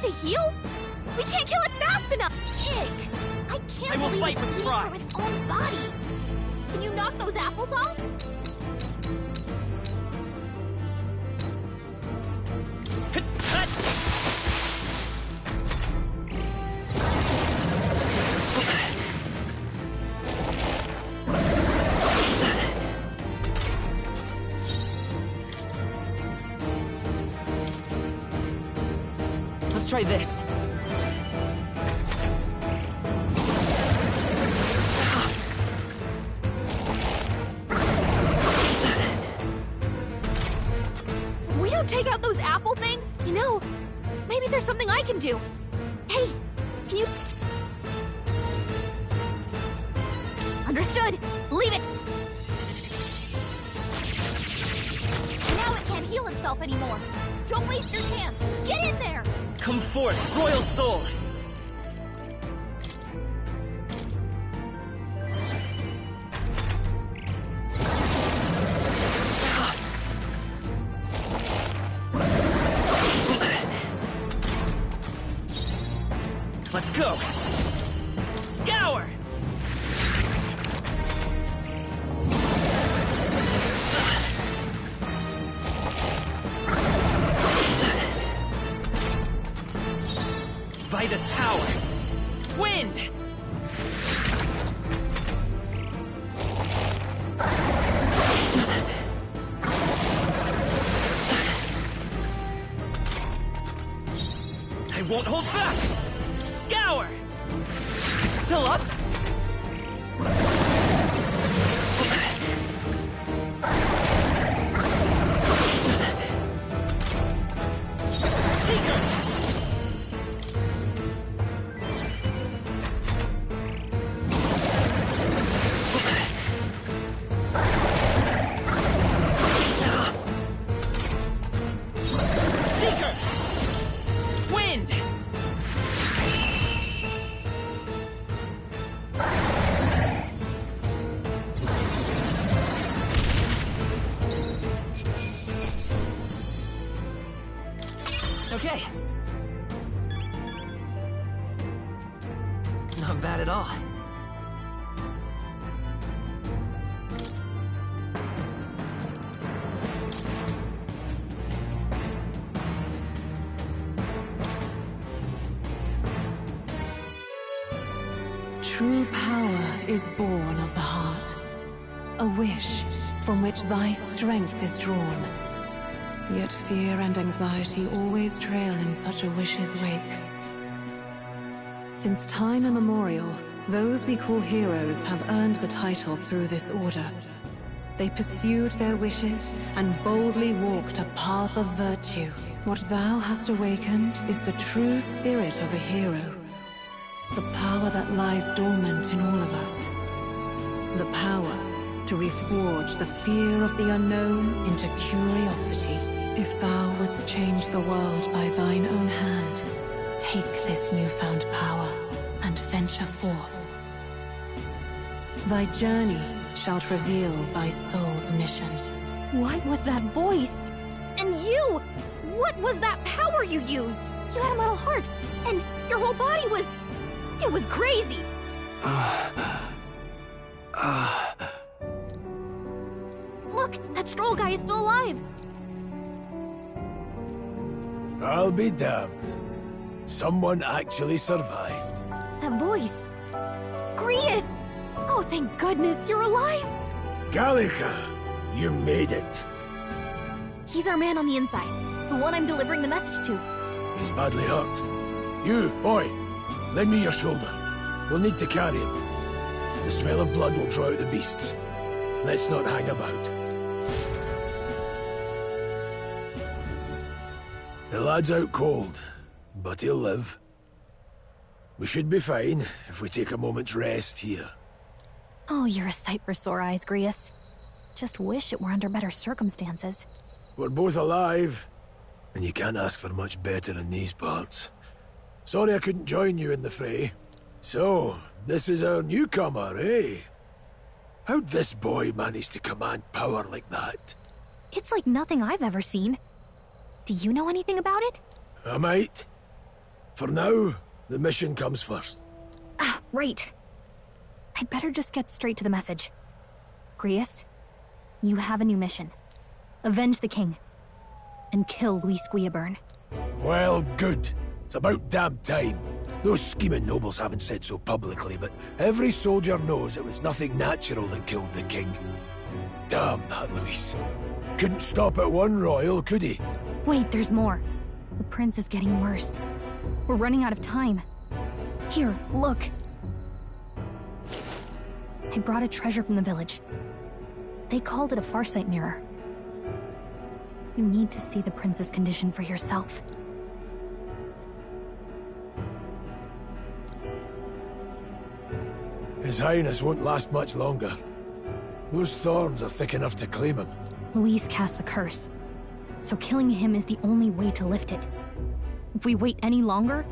To heal? We can't kill it fast enough! Ick! I can't I will believe fight it's with bleeding pride. from its own body! Can you knock those apples off? Let's try this. If we don't take out those apple things, you know, maybe there's something I can do. Hey, can you... Understood. Leave it. Now it can't heal itself anymore. Don't waste your chance. Get in there. Come forth, royal soul! Let's go! Scour! Vitus power! Wind! I won't hold back! Scour! Still up? Seeker! Okay. Not bad at all. True power is born of the heart. A wish from which thy strength is drawn. Yet fear and anxiety always trail in such a wish's wake. Since time immemorial, those we call heroes have earned the title through this order. They pursued their wishes and boldly walked a path of virtue. What thou hast awakened is the true spirit of a hero. The power that lies dormant in all of us. The power to reforge the fear of the unknown into curiosity. If thou wouldst change the world by thine own hand, take this newfound power and venture forth. Thy journey shalt reveal thy soul's mission. What was that voice? And you! What was that power you used? You had a metal heart, and your whole body was... It was crazy! Look, that Stroll guy is still alive! I'll be damned. Someone actually survived. That voice... Grius! Oh, thank goodness, you're alive! Gallica, you made it. He's our man on the inside. The one I'm delivering the message to. He's badly hurt. You, boy, lend me your shoulder. We'll need to carry him. The smell of blood will draw out the beasts. Let's not hang about. The lad's out cold, but he'll live. We should be fine if we take a moment's rest here. Oh, you're a sight for sore eyes, Grius. Just wish it were under better circumstances. We're both alive, and you can't ask for much better in these parts. Sorry I couldn't join you in the fray. So, this is our newcomer, eh? How'd this boy manage to command power like that? It's like nothing I've ever seen. Do you know anything about it? I might. For now, the mission comes first. Ah, right. I'd better just get straight to the message. Grius, you have a new mission. Avenge the king. And kill Luis Guillaburn. Well, good. It's about damn time. Those scheming nobles haven't said so publicly, but every soldier knows it was nothing natural that killed the king. Damn that Luis. Couldn't stop at one royal, could he? Wait, there's more. The prince is getting worse. We're running out of time. Here, look. I brought a treasure from the village. They called it a farsight mirror. You need to see the prince's condition for yourself. His Highness won't last much longer. Those thorns are thick enough to claim him. Luis cast the curse, so killing him is the only way to lift it. If we wait any longer,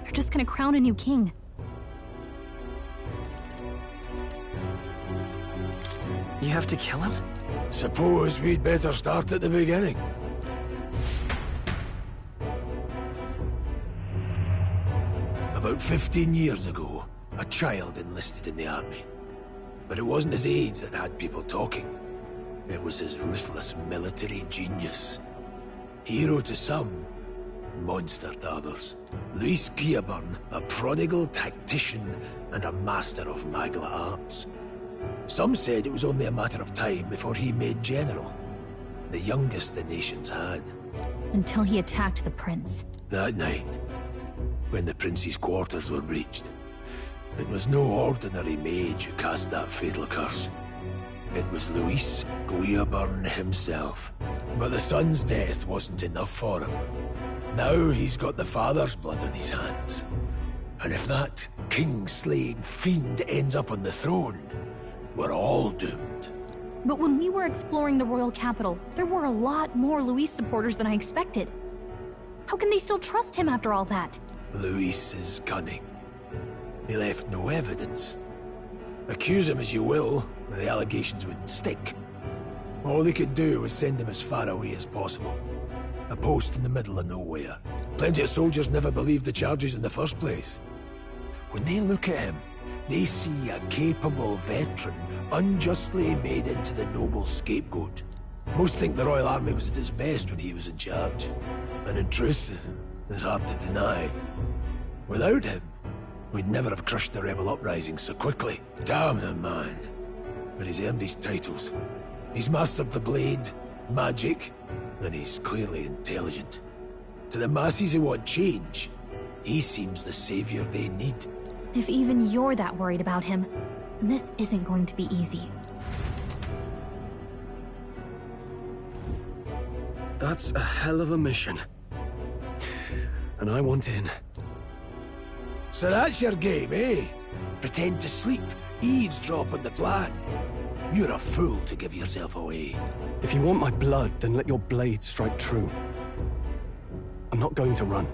they're just gonna crown a new king. You have to kill him? Suppose we'd better start at the beginning. About 15 years ago, a child enlisted in the army. But it wasn't his age that had people talking. It was his ruthless military genius. Hero to some, monster to others. Luis Guillaburn, a prodigal tactician and a master of Magla arts. Some said it was only a matter of time before he made general. The youngest the nations had. Until he attacked the prince. That night, when the prince's quarters were breached, it was no ordinary mage who cast that fatal curse. It was Luis Guillaburn himself. But the son's death wasn't enough for him. Now he's got the father's blood on his hands. And if that king-slaying fiend ends up on the throne, we're all doomed. But when we were exploring the royal capital, there were a lot more Luis supporters than I expected. How can they still trust him after all that? Luis is cunning. He left no evidence. Accuse him as you will, the allegations wouldn't stick. All they could do was send him as far away as possible. A post in the middle of nowhere. Plenty of soldiers never believed the charges in the first place. When they look at him, they see a capable veteran unjustly made into the noble scapegoat. Most think the Royal Army was at its best when he was in charge. And in truth, it's hard to deny. Without him, we'd never have crushed the rebel uprising so quickly. Damn the man. But he's earned his titles. He's mastered the blade, magic, and he's clearly intelligent. To the masses who want change, he seems the savior they need. If even you're that worried about him, then this isn't going to be easy. That's a hell of a mission. And I want in. So that's your game, eh? Pretend to sleep, eavesdrop on the plan. You're a fool to give yourself away. If you want my blood, then let your blade strike true. I'm not going to run.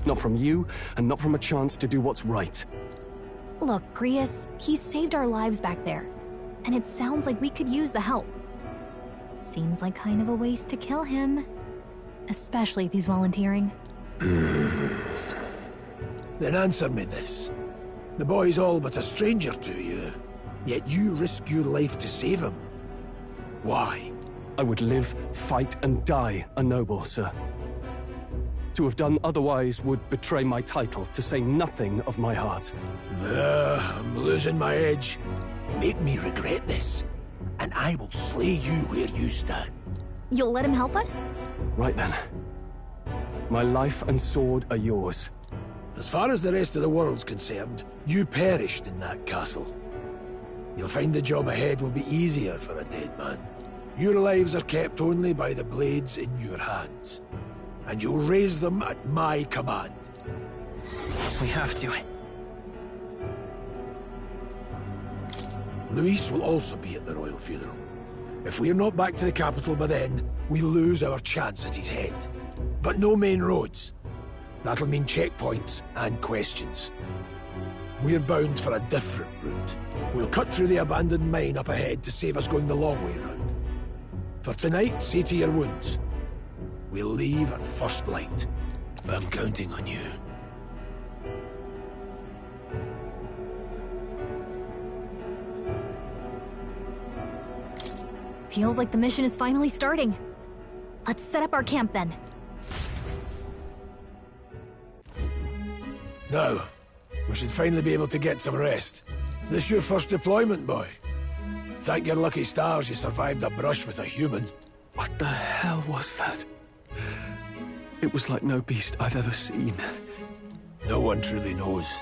Not from you, and not from a chance to do what's right. Look, Grius, he saved our lives back there. And it sounds like we could use the help. Seems like kind of a waste to kill him. Especially if he's volunteering. Then answer me this. The boy's all but a stranger to you, yet you risk your life to save him. Why? I would live, fight, and die a noble, sir. To have done otherwise would betray my title, to say nothing of my heart. I'm losing my edge. Make me regret this, and I will slay you where you stand. You'll let him help us? Right then. My life and sword are yours. As far as the rest of the world's concerned, you perished in that castle. You'll find the job ahead will be easier for a dead man. Your lives are kept only by the blades in your hands. And you'll raise them at my command. We have to. Luis will also be at the royal funeral. If we're not back to the capital by then, we lose our chance at his head. But no main roads. That'll mean checkpoints and questions. We're bound for a different route. We'll cut through the abandoned mine up ahead to save us going the long way round. For tonight, see to your wounds. We'll leave at first light. I'm counting on you. Feels like the mission is finally starting. Let's set up our camp then. Now, we should finally be able to get some rest. This your first deployment, boy? Thank your lucky stars you survived a brush with a human. What the hell was that? It was like no beast I've ever seen. No one truly knows.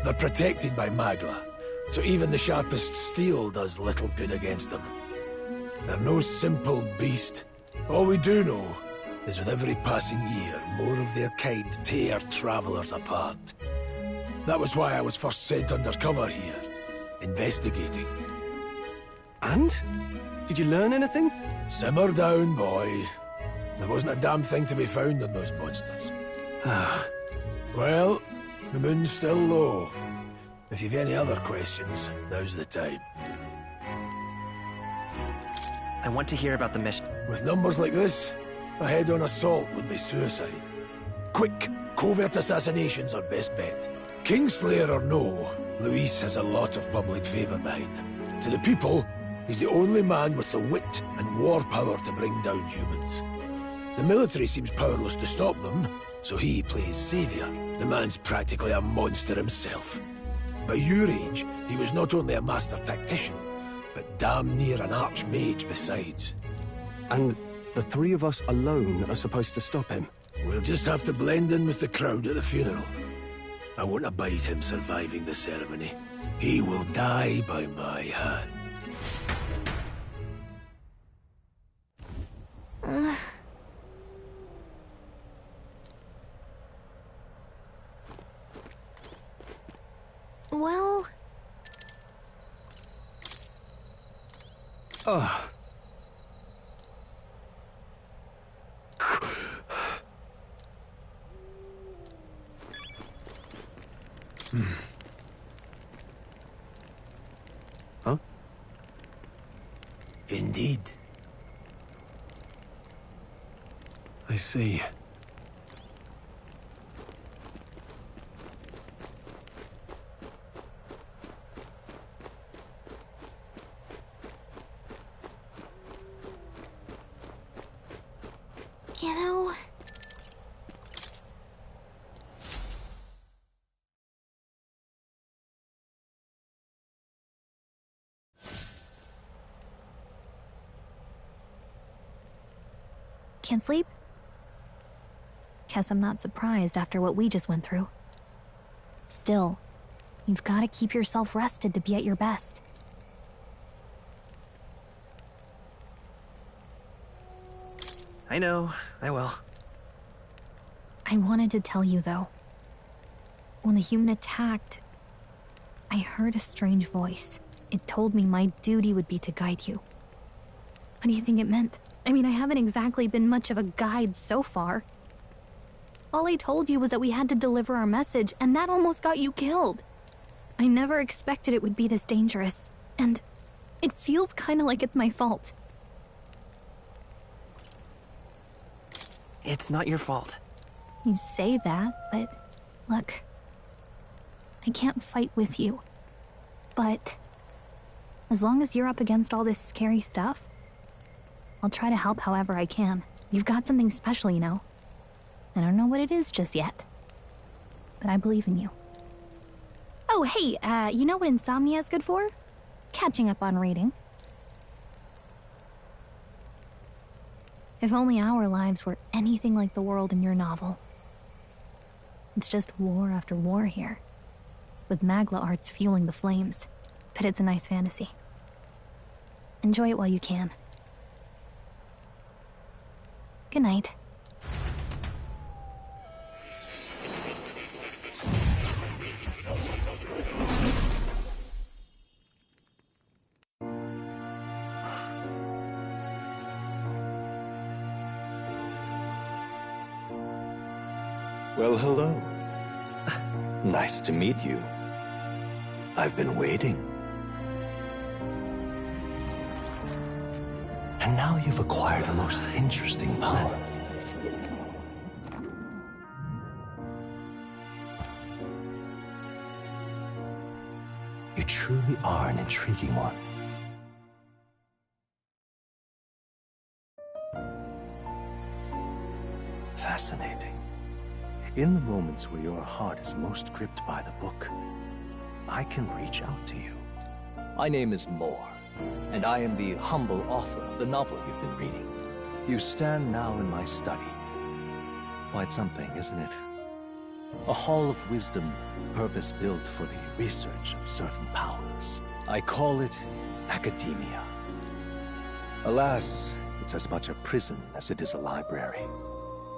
They're protected by Magla, so even the sharpest steel does little good against them. They're no simple beast. All we do know is with every passing year, more of their kind tear travelers apart. That was why I was first sent undercover here, investigating. And? Did you learn anything? Simmer down, boy. There wasn't a damn thing to be found on those monsters. Well, the moon's still low. If you've any other questions, now's the time. I want to hear about the mission. With numbers like this, a head-on assault would be suicide. Quick, covert assassinations are best bet. Kingslayer or no, Luis has a lot of public favor behind him. To the people, he's the only man with the wit and war power to bring down humans. The military seems powerless to stop them, so he plays savior. The man's practically a monster himself. By your age, he was not only a master tactician, but damn near an archmage besides. And the three of us alone are supposed to stop him? We'll just have to blend in with the crowd at the funeral. I won't abide him surviving the ceremony. He will die by my hand. Well... Ugh. Huh? Indeed. I see. You know... Can't sleep? Guess I'm not surprised after what we just went through. Still, you've got to keep yourself rested to be at your best. I know, I will. I wanted to tell you, though. When the human attacked, I heard a strange voice. It told me my duty would be to guide you. What do you think it meant? I mean, I haven't exactly been much of a guide so far. All I told you was that we had to deliver our message, and that almost got you killed. I never expected it would be this dangerous, and it feels kind of like it's my fault. It's not your fault. You say that, but look, I can't fight with you. But as long as you're up against all this scary stuff, I'll try to help however I can. You've got something special, you know. I don't know what it is just yet, but I believe in you. Oh, hey, you know what insomnia is good for? Catching up on reading. If only our lives were anything like the world in your novel. It's just war after war here, with Magla arts fueling the flames, but it's a nice fantasy. Enjoy it while you can. Good night. Well, hello. Nice to meet you. I've been waiting. And now you've acquired a most interesting power. You truly are an intriguing one. Fascinating. In the moments where your heart is most gripped by the book, I can reach out to you. My name is Moore, and I am the humble author of the novel you've been reading. You stand now in my study. Quite something, isn't it? A hall of wisdom, purpose-built for the research of certain powers. I call it academia. Alas, it's as much a prison as it is a library.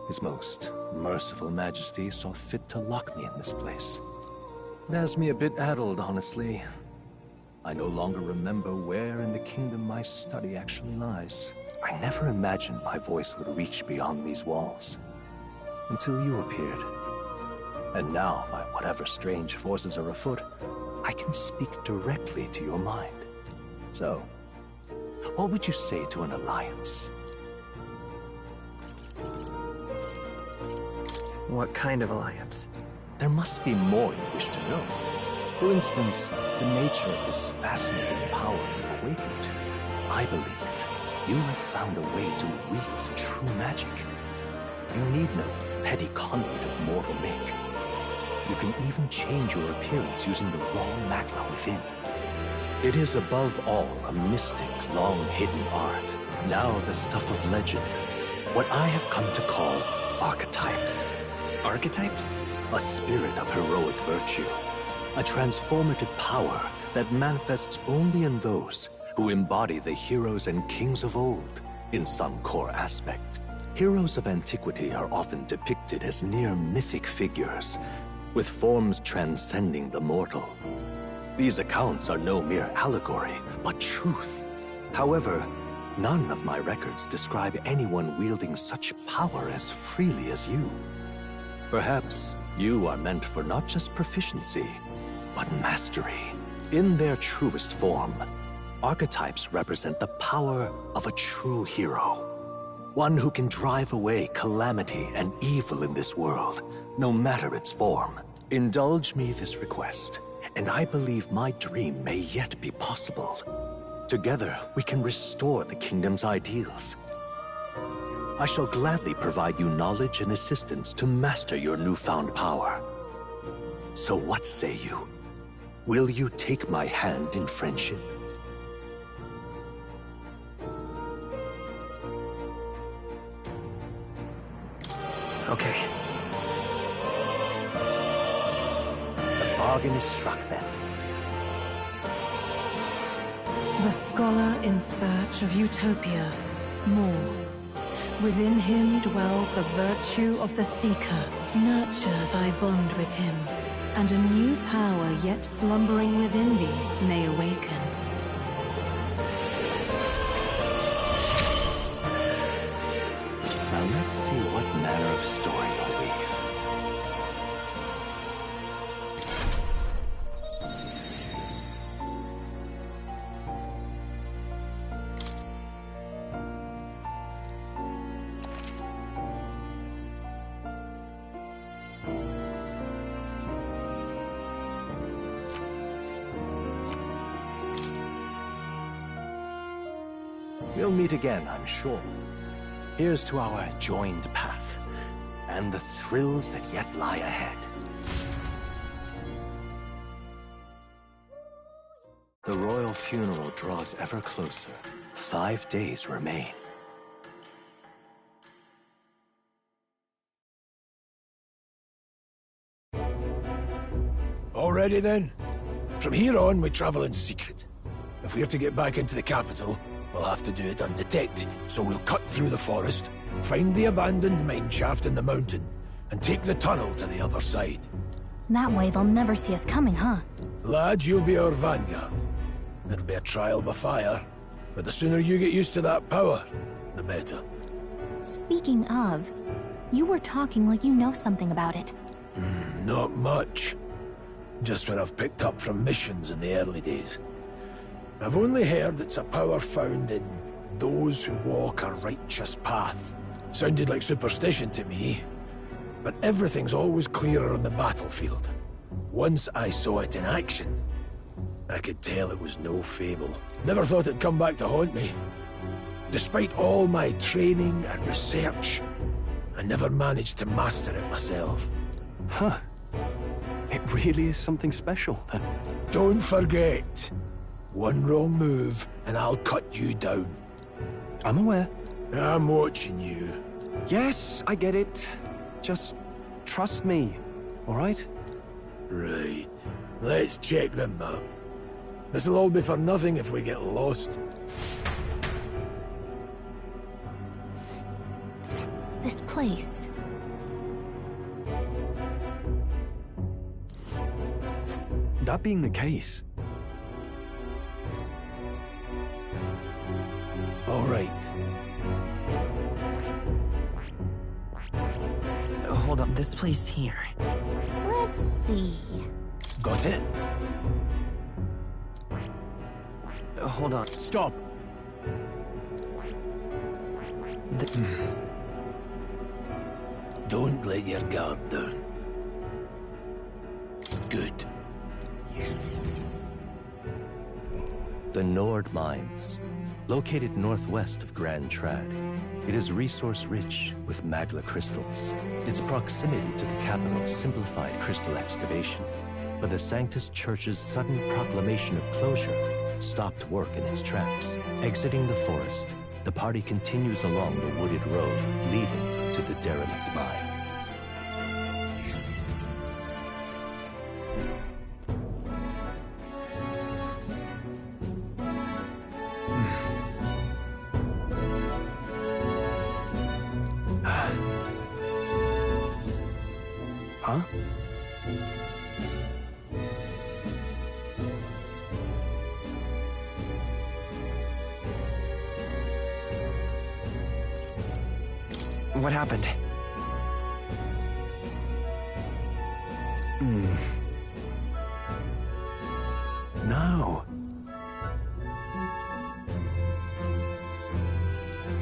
His most merciful majesty saw fit to lock me in this place. It has me a bit addled, honestly. I no longer remember where in the kingdom my study actually lies. I never imagined my voice would reach beyond these walls. Until you appeared. And now, by whatever strange forces are afoot, I can speak directly to your mind. So, what would you say to an alliance? What kind of alliance? There must be more you wish to know. For instance, the nature of this fascinating power you've awakened to. I believe you have found a way to wield true magic. You need no petty conduit of mortal make. You can even change your appearance using the raw magma within. It is above all a mystic, long-hidden art, now the stuff of legend. What I have come to call archetypes. Archetypes? A spirit of heroic virtue. A transformative power that manifests only in those who embody the heroes and kings of old in some core aspect. Heroes of antiquity are often depicted as near mythic figures, with forms transcending the mortal. These accounts are no mere allegory, but truth. However, none of my records describe anyone wielding such power as freely as you. Perhaps you are meant for not just proficiency, but mastery. In their truest form, archetypes represent the power of a true hero. One who can drive away calamity and evil in this world, no matter its form. Indulge me this request, and I believe my dream may yet be possible. Together, we can restore the kingdom's ideals. I shall gladly provide you knowledge and assistance to master your newfound power. So what say you? Will you take my hand in friendship? Okay. The bargain is struck then. The scholar in search of utopia. More. Within him dwells the virtue of the seeker. Nurture thy bond with him, and a new power yet slumbering within thee may awaken. Now let's see what manner of story you'll weave. We'll meet again, I'm sure. Here's to our joined path, and the thrills that yet lie ahead. The royal funeral draws ever closer. 5 days remain. Already then? From here on, we travel in secret. If we're to get back into the capital, we'll have to do it undetected. So we'll cut through the forest, find the abandoned mine shaft in the mountain, and take the tunnel to the other side. That way they'll never see us coming, huh? Lad, you'll be our vanguard. It'll be a trial by fire, but the sooner you get used to that power, the better. Speaking of, you were talking like you know something about it. Not much. Just what I've picked up from missions in the early days. I've only heard it's a power found in those who walk a righteous path. Sounded like superstition to me, but everything's always clearer on the battlefield. Once I saw it in action, I could tell it was no fable. Never thought it'd come back to haunt me. Despite all my training and research, I never managed to master it myself. Huh. It really is something special, then. Don't forget. One wrong move, and I'll cut you down. I'm aware. I'm watching you. Yes, I get it. Just trust me, all right? Right. Let's check the map. This'll all be for nothing if we get lost. This place. That being the case... All right. Hold up, this place here. Let's see. Got it? Hold on. Stop. Don't let your guard down. Good. The Nord Mines, located northwest of Grand Trad. It is resource-rich with magla crystals. Its proximity to the capital simplified crystal excavation, but the Sanctus Church's sudden proclamation of closure stopped work in its tracks. Exiting the forest, the party continues along the wooded road leading to the derelict mine. Huh? What happened? No.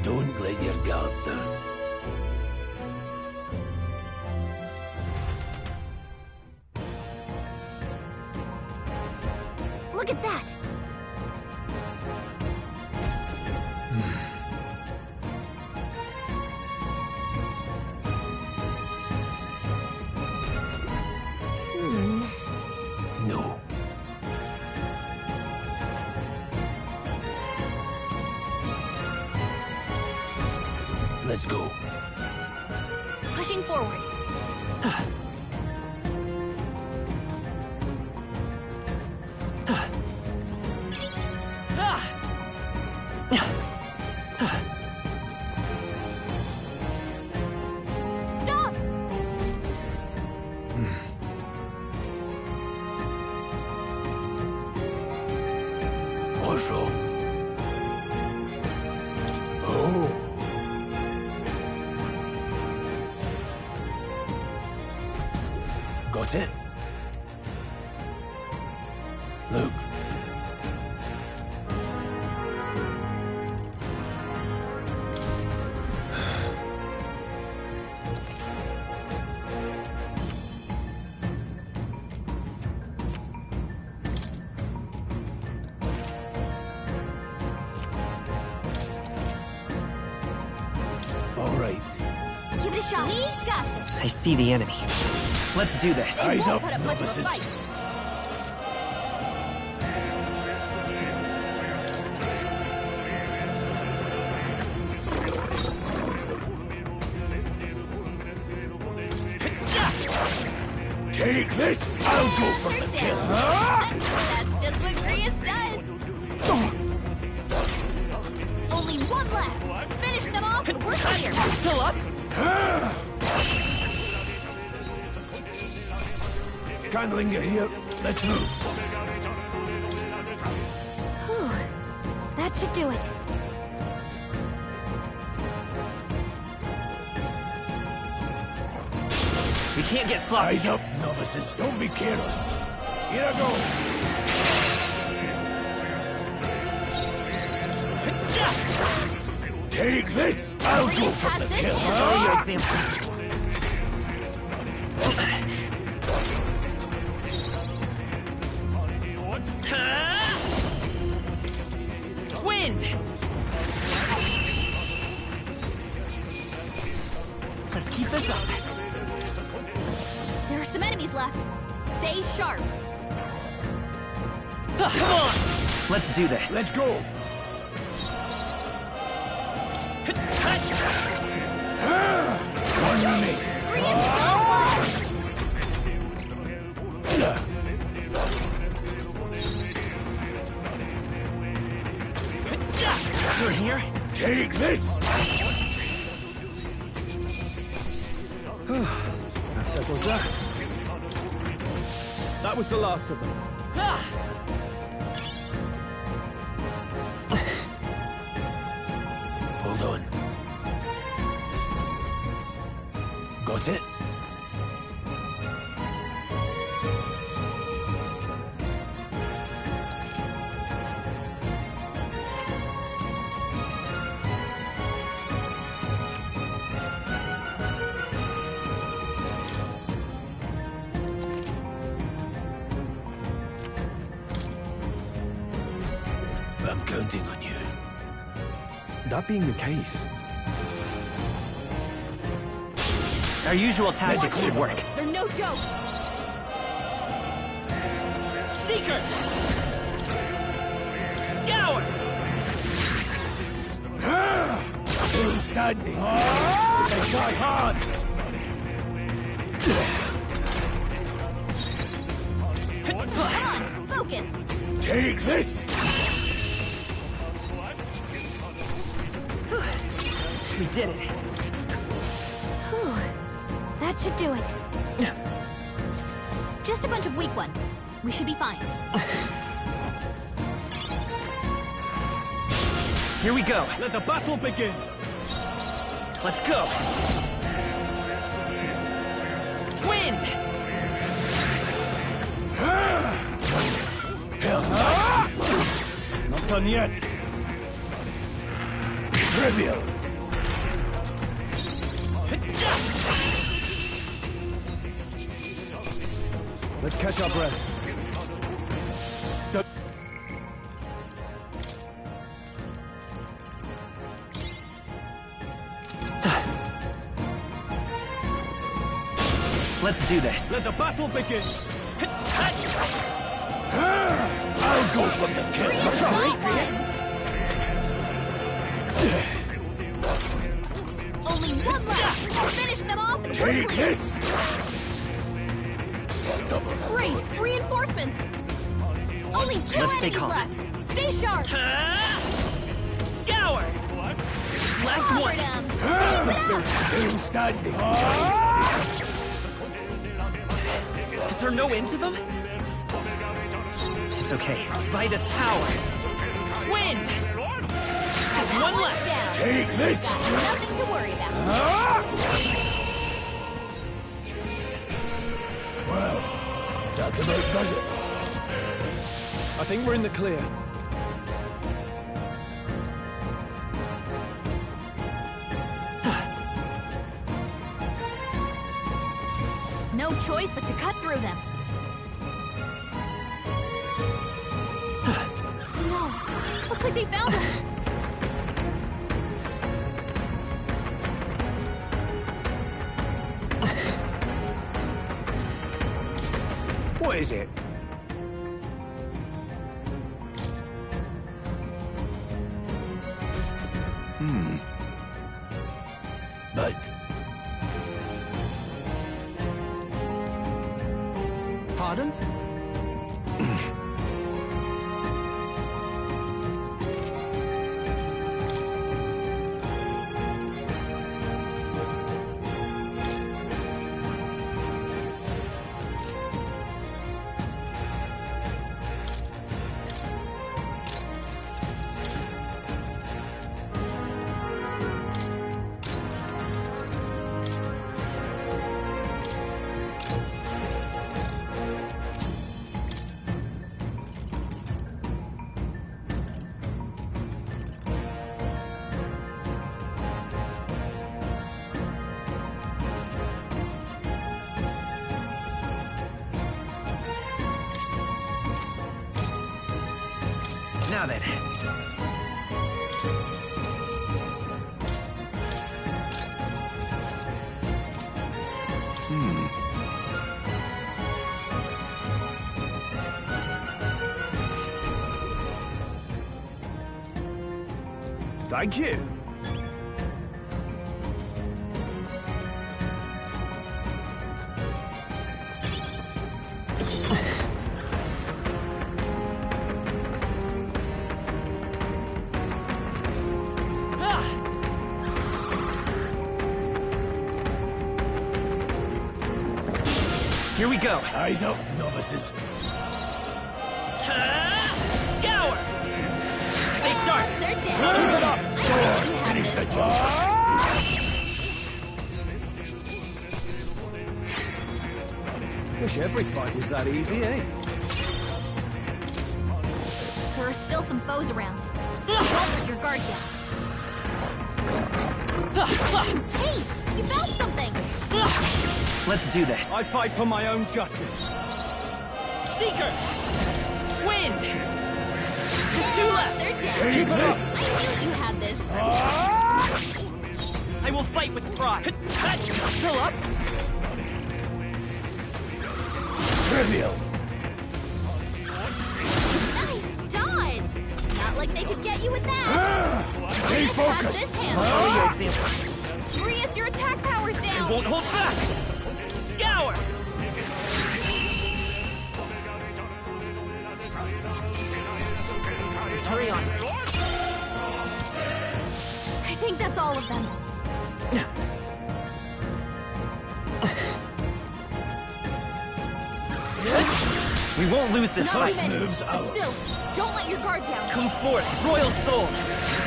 Don't let your guard down. Look at that! No. Let's go. Pushing forward. Stop! Marshal. Oh. Got it? Luke. All right. Give it a shot. We got this. I see the enemy. Let's do this. It won't put up much of a fight. Take this! I'll go for the kill. That's just what Grius does. Only one left. Finish them off and we're clear. Still up? Can't linger here. Let's move. Whew. That should do it. We can't get sloppy. Eyes up, novices. Don't be careless. Here I go. Take this! I'll go for the kill. Follow your example. Wind! Let's keep this up. There are some enemies left. Stay sharp. Come on! Let's do this. Let's go. One remains. You're here? Take this! That settles that. That was the last of them. Hold on. Got it? I'm counting on you. That being the case, our usual tactics should work. They're no joke. Seeker! Scour! Still standing. They die hard. Come on, focus. Take this! We did it. Whew. That should do it. Just a bunch of weak ones. We should be fine. Here we go. Let the battle begin. Let's go. Wind! Not done yet. Trivial. let's catch our breath. Let's do this. Let the battle begin. I'll go from the kill. Only one left. I'll finish them off quickly. Take this! Stubborn. Great! Reinforcements! Only 2 Let's stay enemies calm. left! Stay sharp! Scour! Last one! Still standing. Is there no end to them? It's okay. Vida's power. Wind! Just one left! Down. Take this! Got nothing to worry about. Well, that about does it. I think we're in the clear. No choice but to cut through them. No. Looks like they found us. What is it? But Pardon? Now then. Thank you. Here we go. Eyes up, novices. Scour! Stay sharp. They're dead. Keep it up. Finish the job. Wish every fight was that easy, eh? There are still some foes around. Don't let your guard down. Hey! You found something! Let's do this. I fight for my own justice. Seeker! Wind! Just 2 left. They're dead. Take this! I knew you had this. I will fight with pride. Still up? Trivial. Nice dodge! Not like they could get you with that. Stay Just have focused. this handle. Follow your example. Marius, your attack power's I down. won't hold back. Scour! Let's hurry on. I think that's all of them. We won't lose this Not fight. many, but still, don't let your guard down. Come forth, Royal Soul.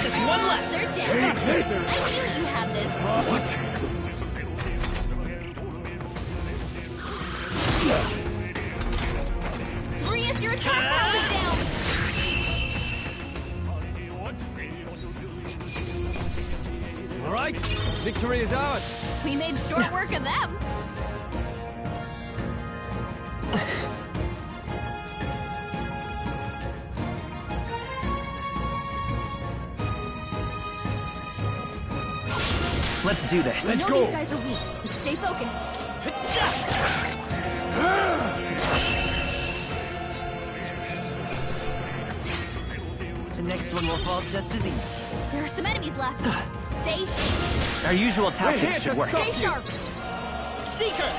Just one left. They're dead. Take this! I knew you had this. What? Marius, your attack power's down. All right, victory is ours. We made short work of them. Let's do this. Let's I know go. these guys are weak, but stay focused. one will fall just as easy. There are some enemies left. Stay sharp. Our usual We're tactics here should to work. stop Stay you. sharp. Seeker!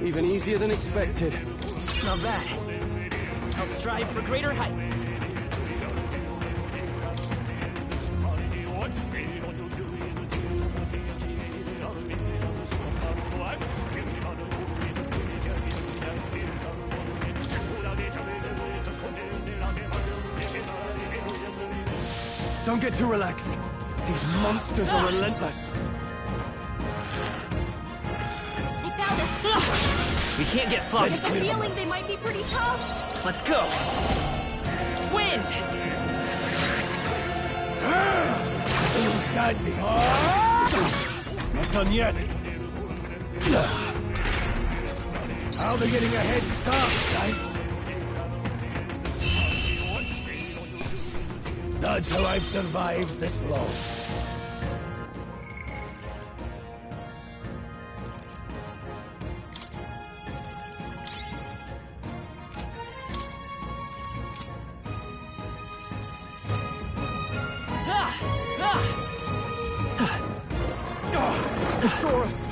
Even easier than expected. Not bad. I'll strive for greater heights. Don't get too relaxed. These monsters are relentless. They found us. We can't get sloppy. I have a feeling they might be pretty tough. Let's go. Wind! Still standing. Not done yet. How are they getting a head start, thanks? That's how I've survived this long. Thesaurus!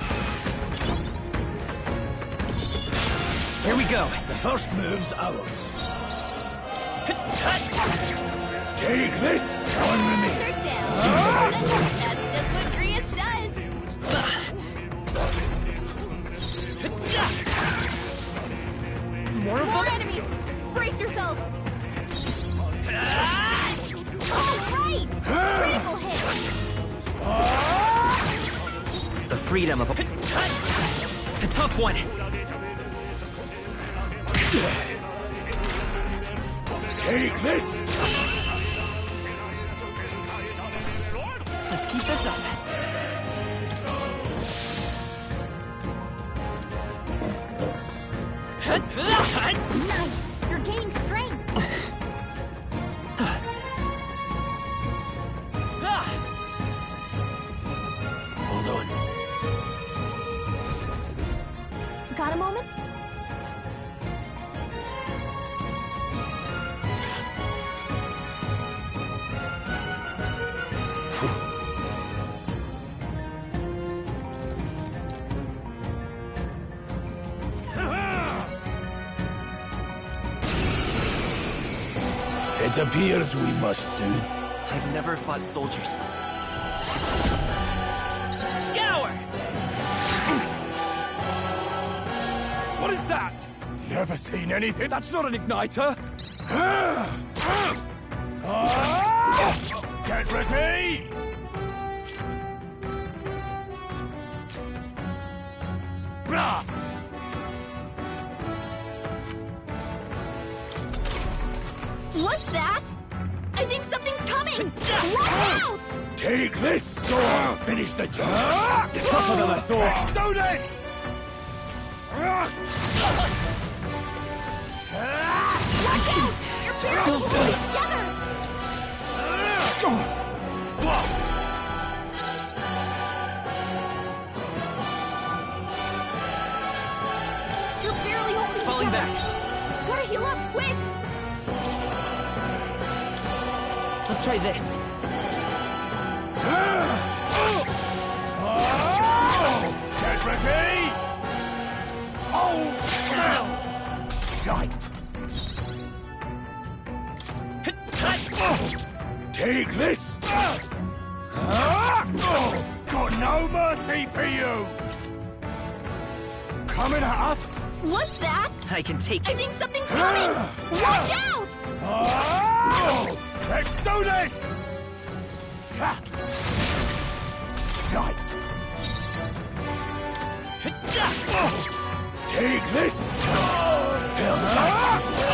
Here we go. The first move's ours. Take this! On with me! They're down. That's just what Grius does. More enemies! Brace yourselves! All right! Critical hit! The freedom of a tough one. Take this! Let's keep this up. Nice! You're gaining strength! Hold on. Got a moment? It appears we must do. I've never fought soldiers. Scour! What is that? Never seen anything. That's not an igniter! Get ready! Blast! What's that? I think something's coming! Watch out! Take this! Go on, finish the job! It's tougher than I thought! Let's do this! Watch out! You're barely holding together! Blast! You're barely holding Falling together! back. Gotta heal up, quick! Let's try this. Get ready! Hold still! Shite! Take this! Got no mercy for you! Coming at us? What's that? I can take I it. think something's coming! Watch out! Let's do this! Shite! Take this! Held back to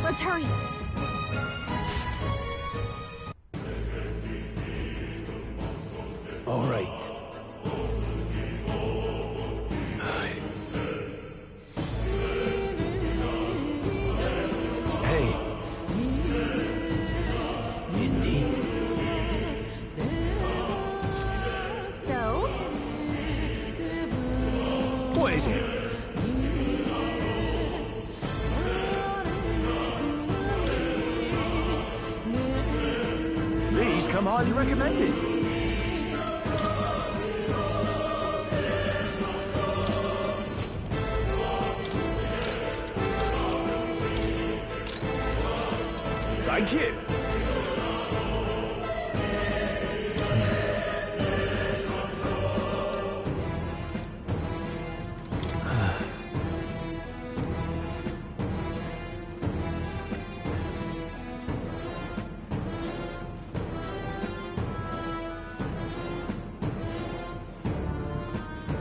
Let's hurry. come highly recommended. Thank you.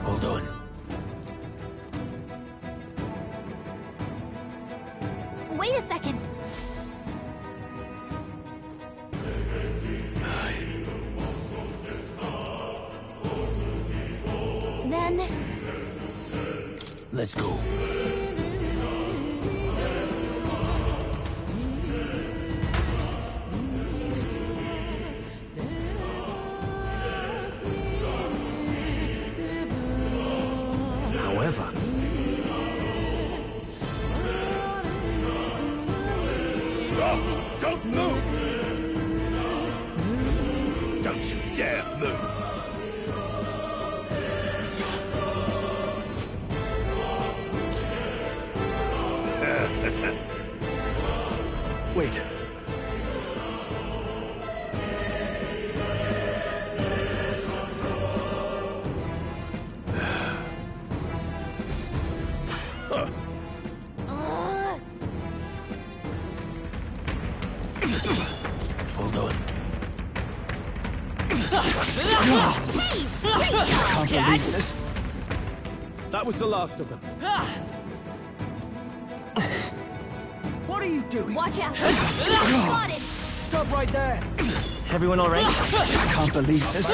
Hold on. Wait a second. Then... Let's go. However, stop! Don't move! Don't you dare move! Wait. Hold on. I can't believe this. That was the last of them. What are you doing? Watch out! Spotted! Stop right there! Everyone all right? I can't believe this.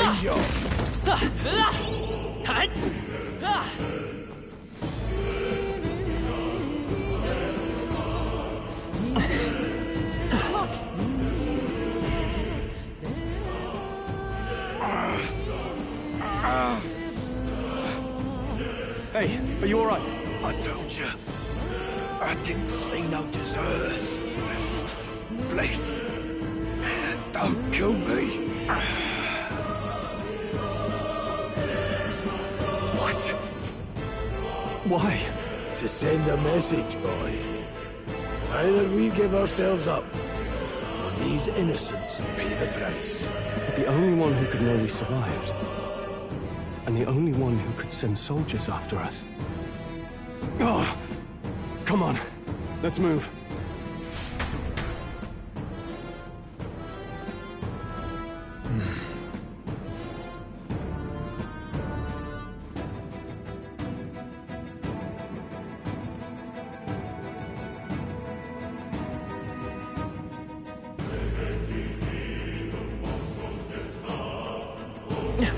Hey, are you all right? I told you. I didn't see no deserters. Please, don't kill me. What? Why? To send a message, boy. Either we give ourselves up, or these innocents pay the price. But the only one who could know we survived, and the only one who could send soldiers after us. Oh, come on, let's move.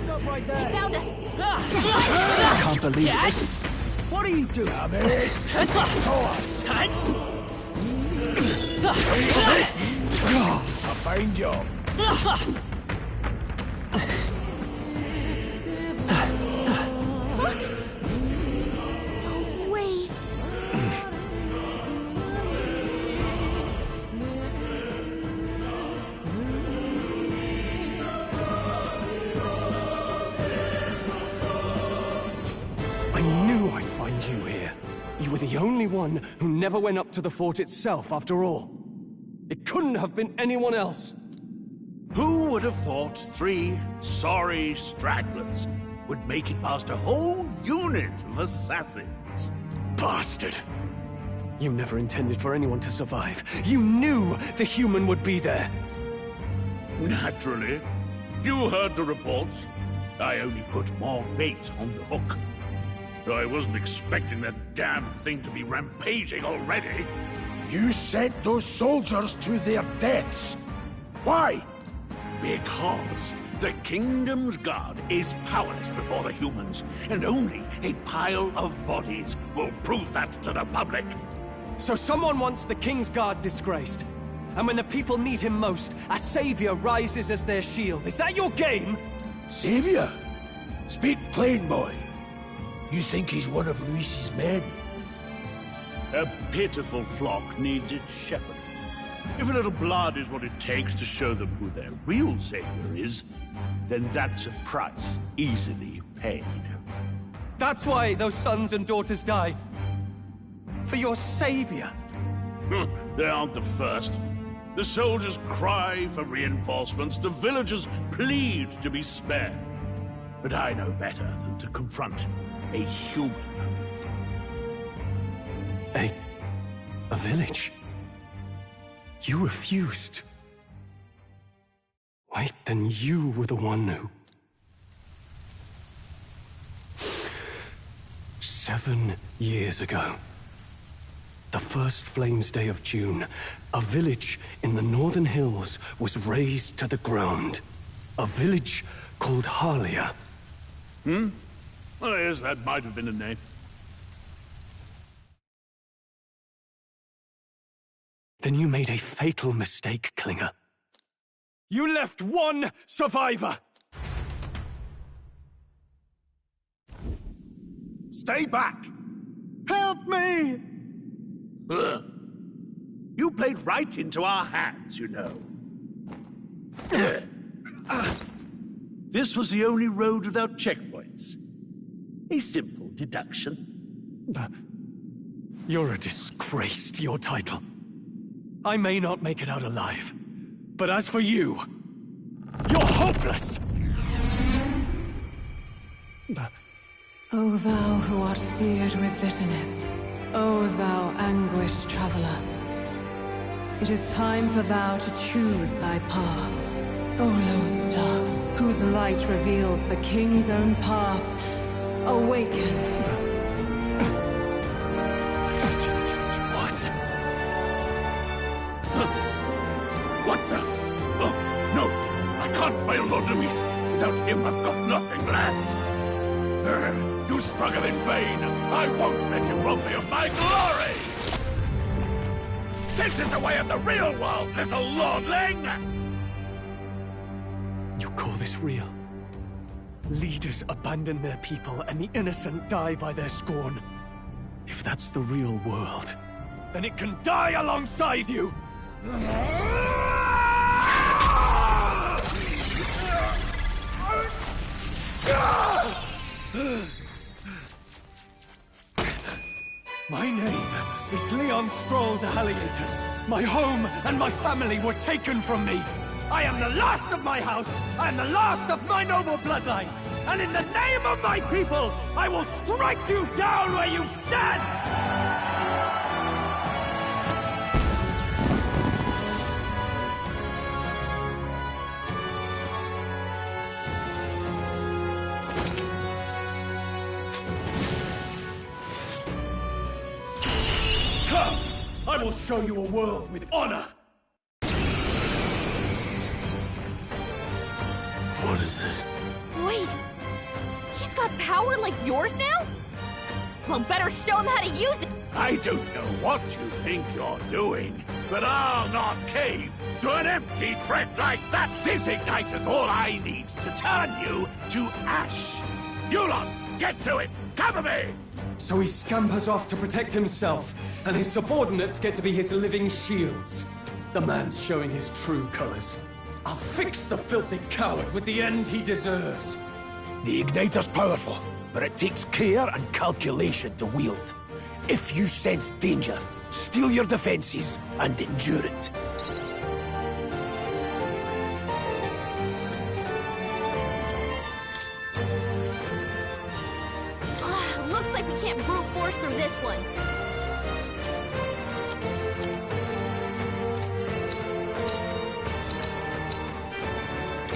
Stop right there! They found us! I can't believe this. What are you doing? Come here! Show us! A fine job. No way! I knew I'd find you here. You were the only one who never went up to the fort itself, after all. It couldn't have been anyone else. Who would have thought 3 sorry stragglers would make it past a whole unit of assassins? Bastard! You never intended for anyone to survive. You knew the human would be there. Naturally. You heard the reports. I only put more bait on the hook. I wasn't expecting that damn thing to be rampaging already. You sent those soldiers to their deaths. Why? Because the kingdom's guard is powerless before the humans, and only a pile of bodies will prove that to the public. So someone wants the King's Guard disgraced. And when the people need him most, a savior rises as their shield. Is that your game? Savior? Speak plain, boy. You think he's one of Luis's men? A pitiful flock needs its shepherd. If a little blood is what it takes to show them who their real savior is, then that's a price easily paid. That's why those sons and daughters die. For your savior. They aren't the first. The soldiers cry for reinforcements, the villagers plead to be spared. But I know better than to confront a human. A village? You refused. Wait, then you were the one who... 7 years ago, the first Flames Day of June, a village in the northern hills was razed to the ground. A village called Harlia. Well, yes, that might have been a name. Then you made a fatal mistake, Klinger. You left one survivor! Stay back! Help me! You played right into our hands, you know. This was the only road without checkpoints. A simple deduction. You're a disgrace to your title. I may not make it out alive, but as for you, you're hopeless! O thou who art seared with bitterness, O thou anguished traveler, it is time for thou to choose thy path. O lodestar, whose light reveals the king's own path, awaken. What the? Oh, no! I can't fail Lord Luis. Without him, I've got nothing left. You struggle in vain. I won't let you rob me of my glory! This is the way of the real world, little lordling! You call this real? Leaders abandon their people and the innocent die by their scorn. If that's the real world, then it can die alongside you! My name is Leon Stroll de Halietus. My home and my family were taken from me. I am the last of my house. I am the last of my noble bloodline. And in the name of my people, I will strike you down where you stand! Come! I will show you a world with honor! What is this? Wait! He's got power like yours now? Well, better show him how to use it! I don't know what you think you're doing, but I'll not cave to an empty threat like that. This igniter's all I need to turn you to ash. You lot, get to it! Cover me! So he scampers off to protect himself, and his subordinates get to be his living shields. The man's showing his true colors. I'll fix the filthy coward with the end he deserves. The igniter's powerful, but it takes care and calculation to wield. If you sense danger, steel your defenses and endure it. Looks like we can't brute force through this one.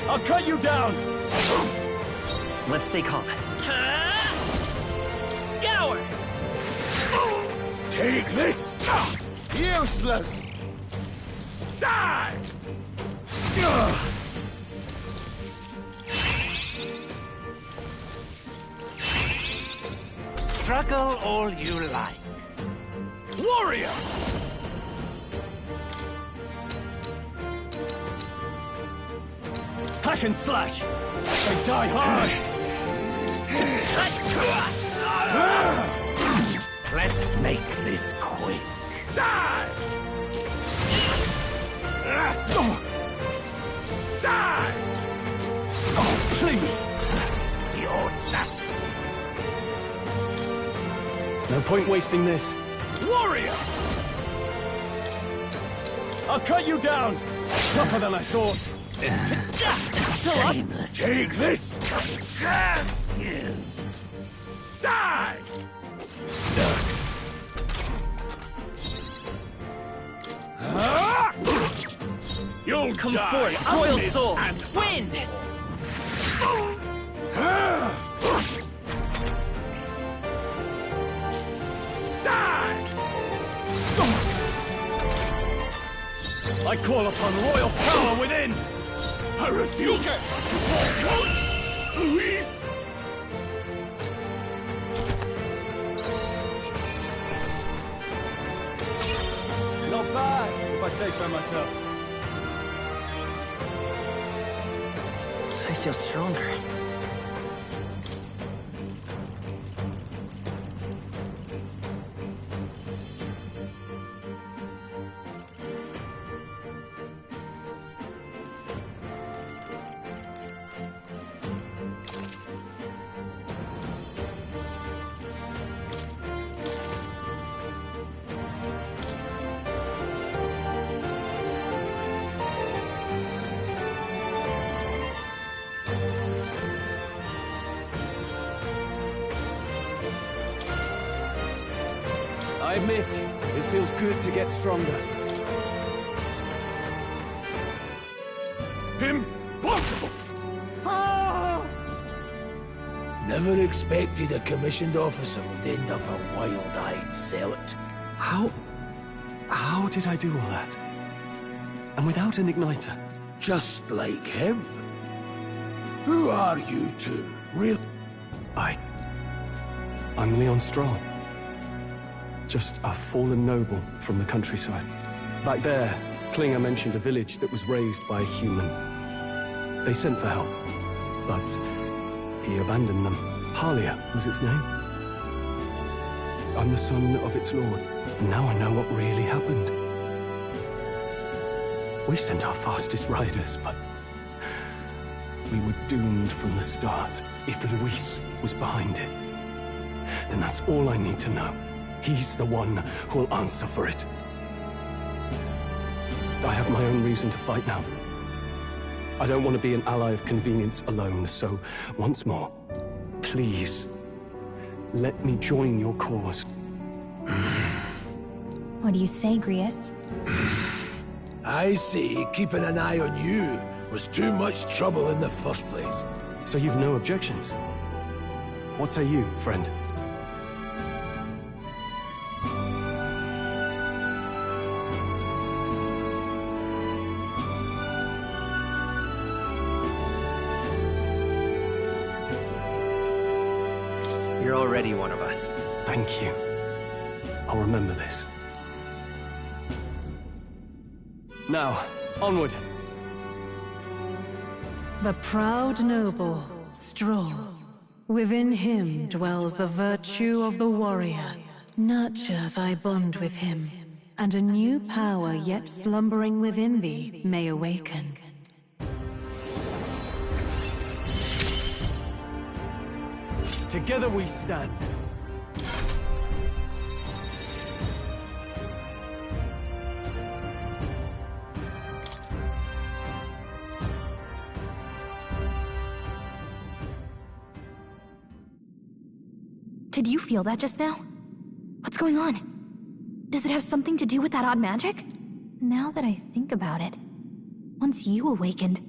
I'll cut you down! Let's stay calm. Scour! Take this! Useless! Die! Struggle all you like. Warrior! Hack and slash! They die hard! Let's make this quick. Die! Die! Oh, please! The audacity! No point wasting this. Warrior! I'll cut you down! Tougher than I thought. Shameless. Take this! Yes! Die! You'll Come die, forth, royal amidst soul! and Wind! Die! I call upon royal power within! I refuse to fall out! Louise! Not bad, if I say so myself. I feel stronger. I admit, it feels good to get stronger. Impossible! Never expected a commissioned officer would end up a wild-eyed zealot. How did I do all that? And without an igniter? Just like him. Who are you two, really? I'm Leon Stroll. Just a fallen noble from the countryside. Back there, Klinger mentioned a village that was raised by a human. They sent for help, but he abandoned them. Halia was its name. I'm the son of its lord, and now I know what really happened. We sent our fastest riders, but we were doomed from the start. If Luis was behind it, then that's all I need to know. He's the one who'll answer for it. I have my own reason to fight now. I don't want to be an ally of convenience alone, so once more, please, let me join your cause. What do you say, Grius? I say keeping an eye on you was too much trouble in the first place. So you've no objections? What say you, friend? You're already one of us. Thank you. I'll remember this. Now, onward. The proud noble, Stroll. Within him dwells the virtue of the warrior. Nurture thy bond with him, and a new power yet slumbering within thee may awaken. Together we stand. Did you feel that just now? What's going on? Does it have something to do with that odd magic? Now that I think about it, once you awakened,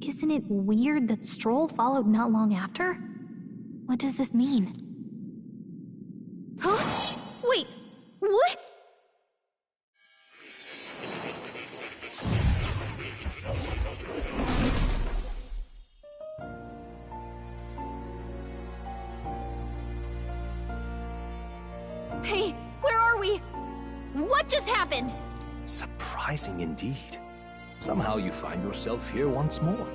isn't it weird that Stroll followed not long after? What does this mean? Huh? Wait, what? Hey, where are we? What just happened? Surprising indeed. Somehow you find yourself here once more.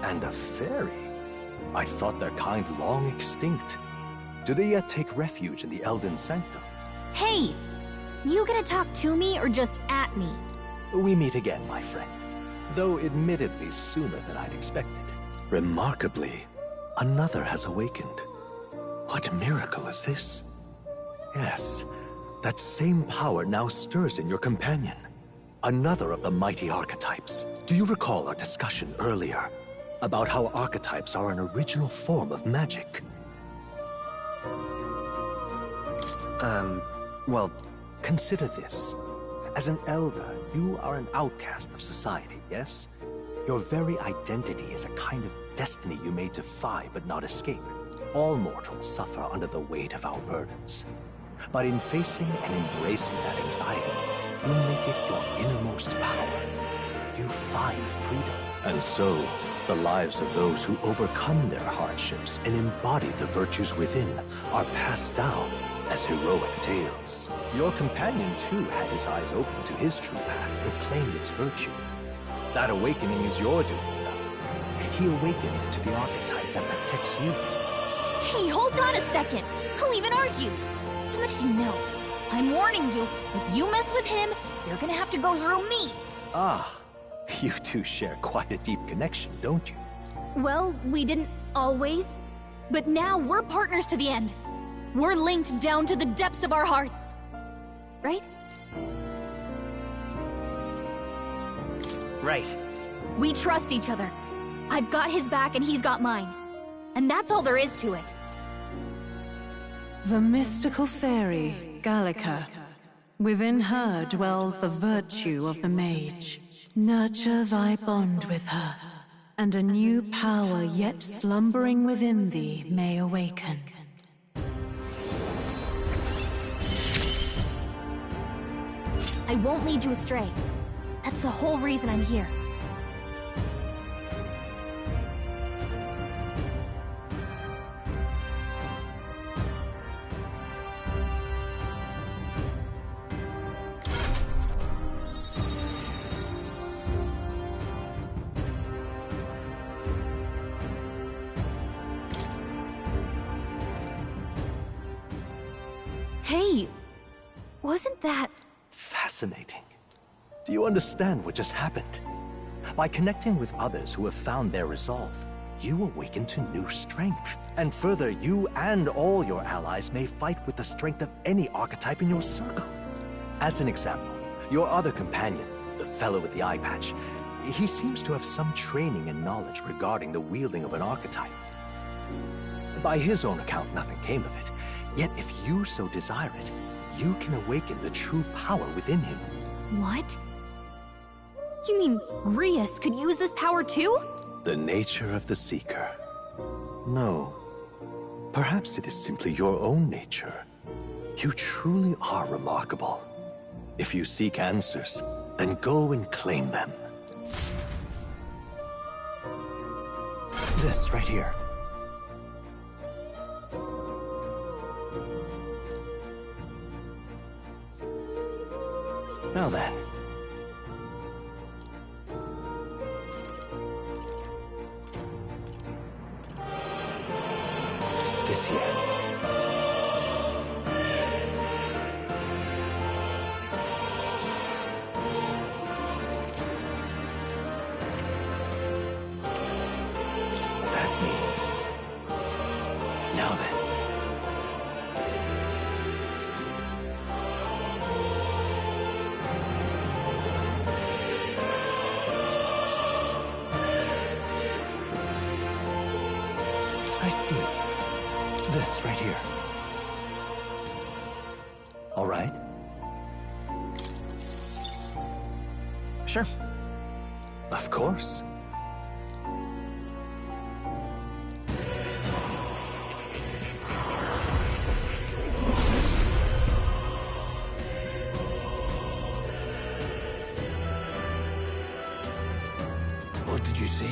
And a fairy. I thought their kind long extinct. Do they yet take refuge in the Elden Sanctum? Hey! You gonna talk to me or just at me? we meet again, my friend. Though admittedly sooner than I'd expected. Remarkably, another has awakened. What miracle is this? Yes, that same power now stirs in your companion. Another of the mighty archetypes. Do you recall our discussion earlier about how archetypes are an original form of magic? Well... Consider this. As an elder, you are an outcast of society, yes? Your very identity is a kind of destiny you may defy but not escape. All mortals suffer under the weight of our burdens. But in facing and embracing that anxiety, you make it your innermost power. You find freedom. And so, the lives of those who overcome their hardships and embody the virtues within are passed down as heroic tales. Your companion, too, had his eyes open to his true path and claimed its virtue. That awakening is your doing now. He awakened to the archetype that protects you. Hey, hold on a second! Who even are you? How much do you know? I'm warning you, if you mess with him, you're gonna have to go through me! Ah, you two share quite a deep connection, don't you? Well, we didn't always. But now we're partners to the end. We're linked down to the depths of our hearts. Right? Right. We trust each other. I've got his back and he's got mine. And that's all there is to it. The mystical fairy, Gallica. Within her dwells the virtue of the mage. Nurture thy bond with her, and a new power yet slumbering within thee may awaken. I won't lead you astray. That's the whole reason I'm here. Hey, wasn't that... Fascinating. Do you understand what just happened? By connecting with others who have found their resolve, you awaken to new strength. And further, you and all your allies may fight with the strength of any archetype in your circle. As an example, your other companion, the fellow with the eye patch, he seems to have some training and knowledge regarding the wielding of an archetype. By his own account, nothing came of it. Yet if you so desire it, you can awaken the true power within him. What? You mean Rias could use this power too? The nature of the Seeker. No. Perhaps it is simply your own nature. You truly are remarkable. If you seek answers, then go and claim them. This right here. Now then. This here. That means... Now then. I see. This right here. All right? Sure. Of course. What did you say?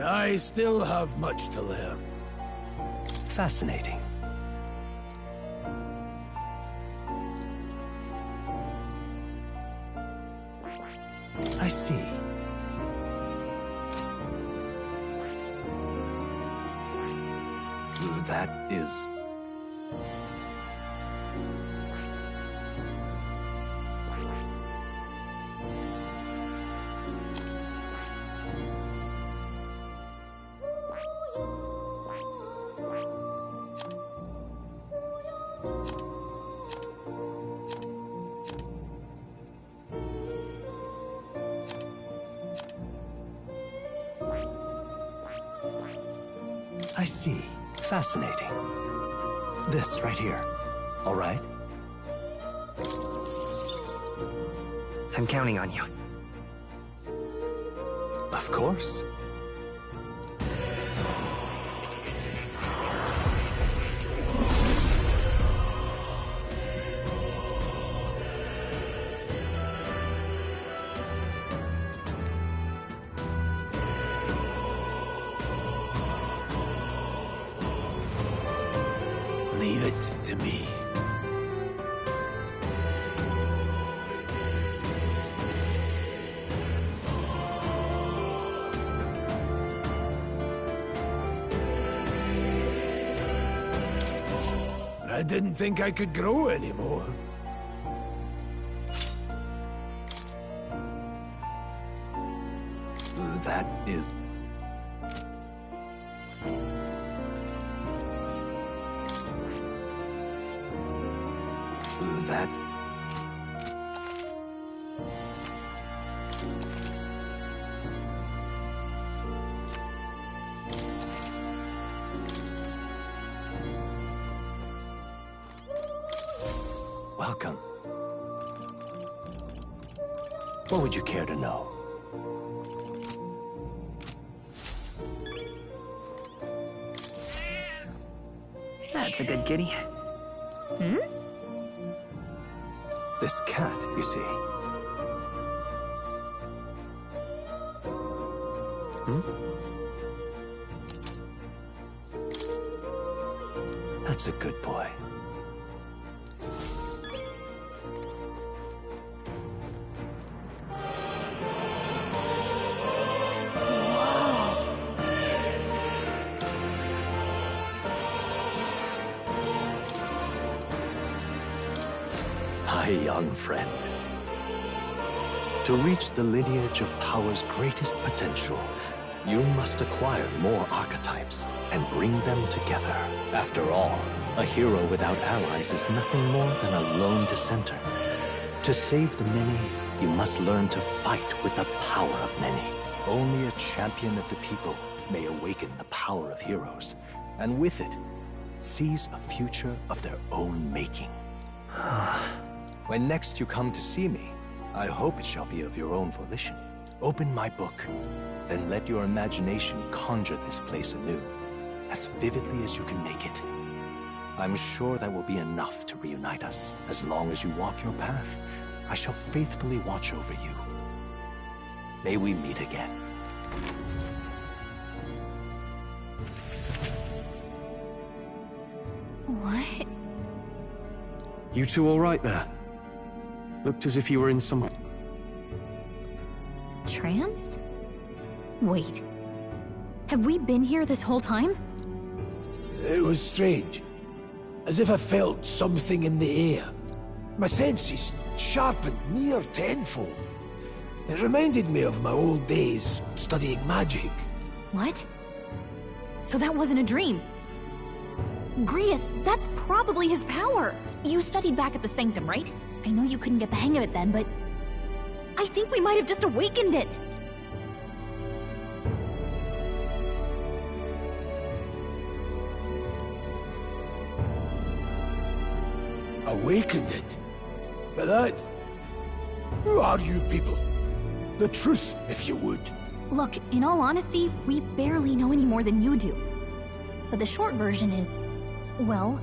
I still have much to learn. Fascinating. I see. That is... I see. Fascinating. This right here. All right? I'm counting on you. Of course. Leave it to me. I didn't think I could grow anymore. That is... That... Welcome. What would you care to know? That's a good kitty. Hmm? This cat, you see. Hmm? That's a good boy. My young friend. To reach the lineage of power's greatest potential, you must acquire more archetypes and bring them together. After all, a hero without allies is nothing more than a lone dissenter. To save the many, you must learn to fight with the power of many. Only a champion of the people may awaken the power of heroes, and with it, seize a future of their own making. When next you come to see me, I hope it shall be of your own volition. Open my book, then let your imagination conjure this place anew, as vividly as you can make it. I'm sure that will be enough to reunite us. As long as you walk your path, I shall faithfully watch over you. May we meet again. What? You two all right there? Looked as if you were in some... Trance? Wait. Have we been here this whole time? It was strange. As if I felt something in the air. My senses sharpened near tenfold. It reminded me of my old days studying magic. What? So that wasn't a dream. Grius, that's probably his power. You studied back at the Sanctum, right? I know you couldn't get the hang of it then, but I think we might have just awakened it. Awakened it? But that... Who are you people? The truth, if you would. Look, in all honesty, we barely know any more than you do. But the short version is, well,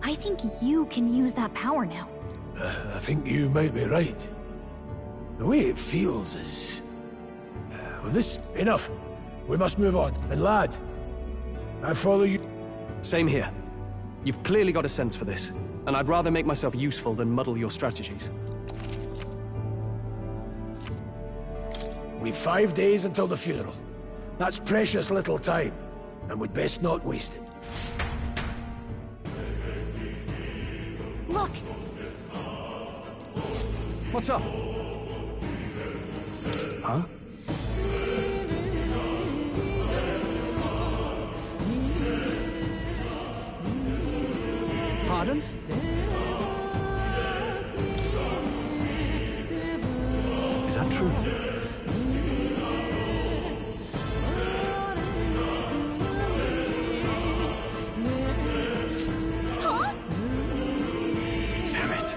I think you can use that power now. I think you might be right. The way it feels is... Well, this... Enough. We must move on. And lad, I follow you. Same here. You've clearly got a sense for this, and I'd rather make myself useful than muddle your strategies. We've 5 days until the funeral. That's precious little time. and we'd best not waste it. Look! What's up? Huh? Pardon? Is that true? Huh? Damn it.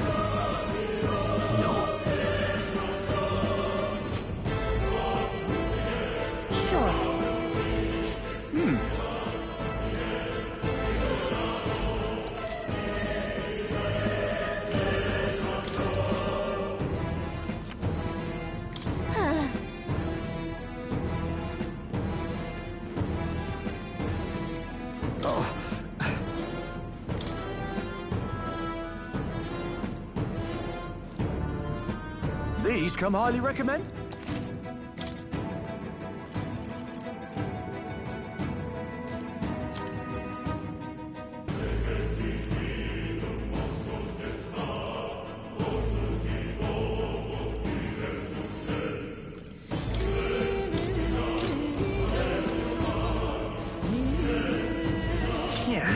Sure. These come highly recommend? Yeah.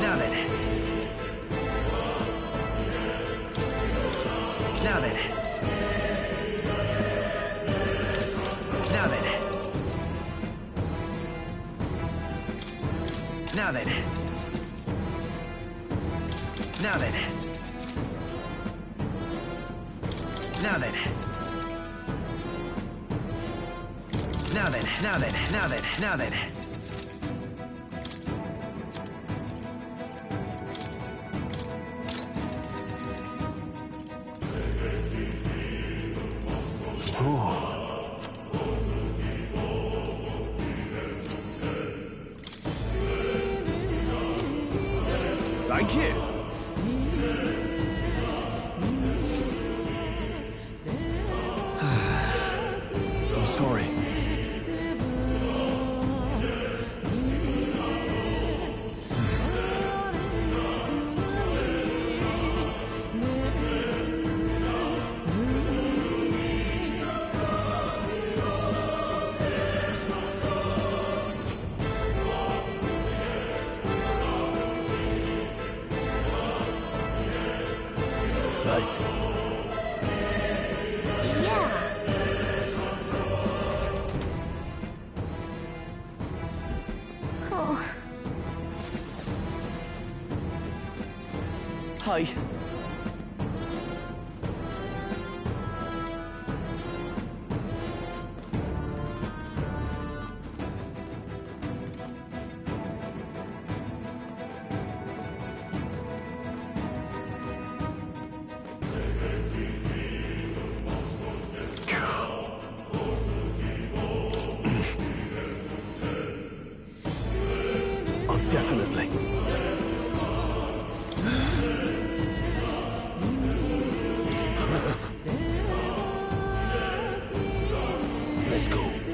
Now then. Now then. Now then. Now then. Now then. Now then. Now then. Now then. Now then. Now then. Thank you. I'm sorry. Right. Yeah. Oh. Hi. Oh, definitely. Let's go.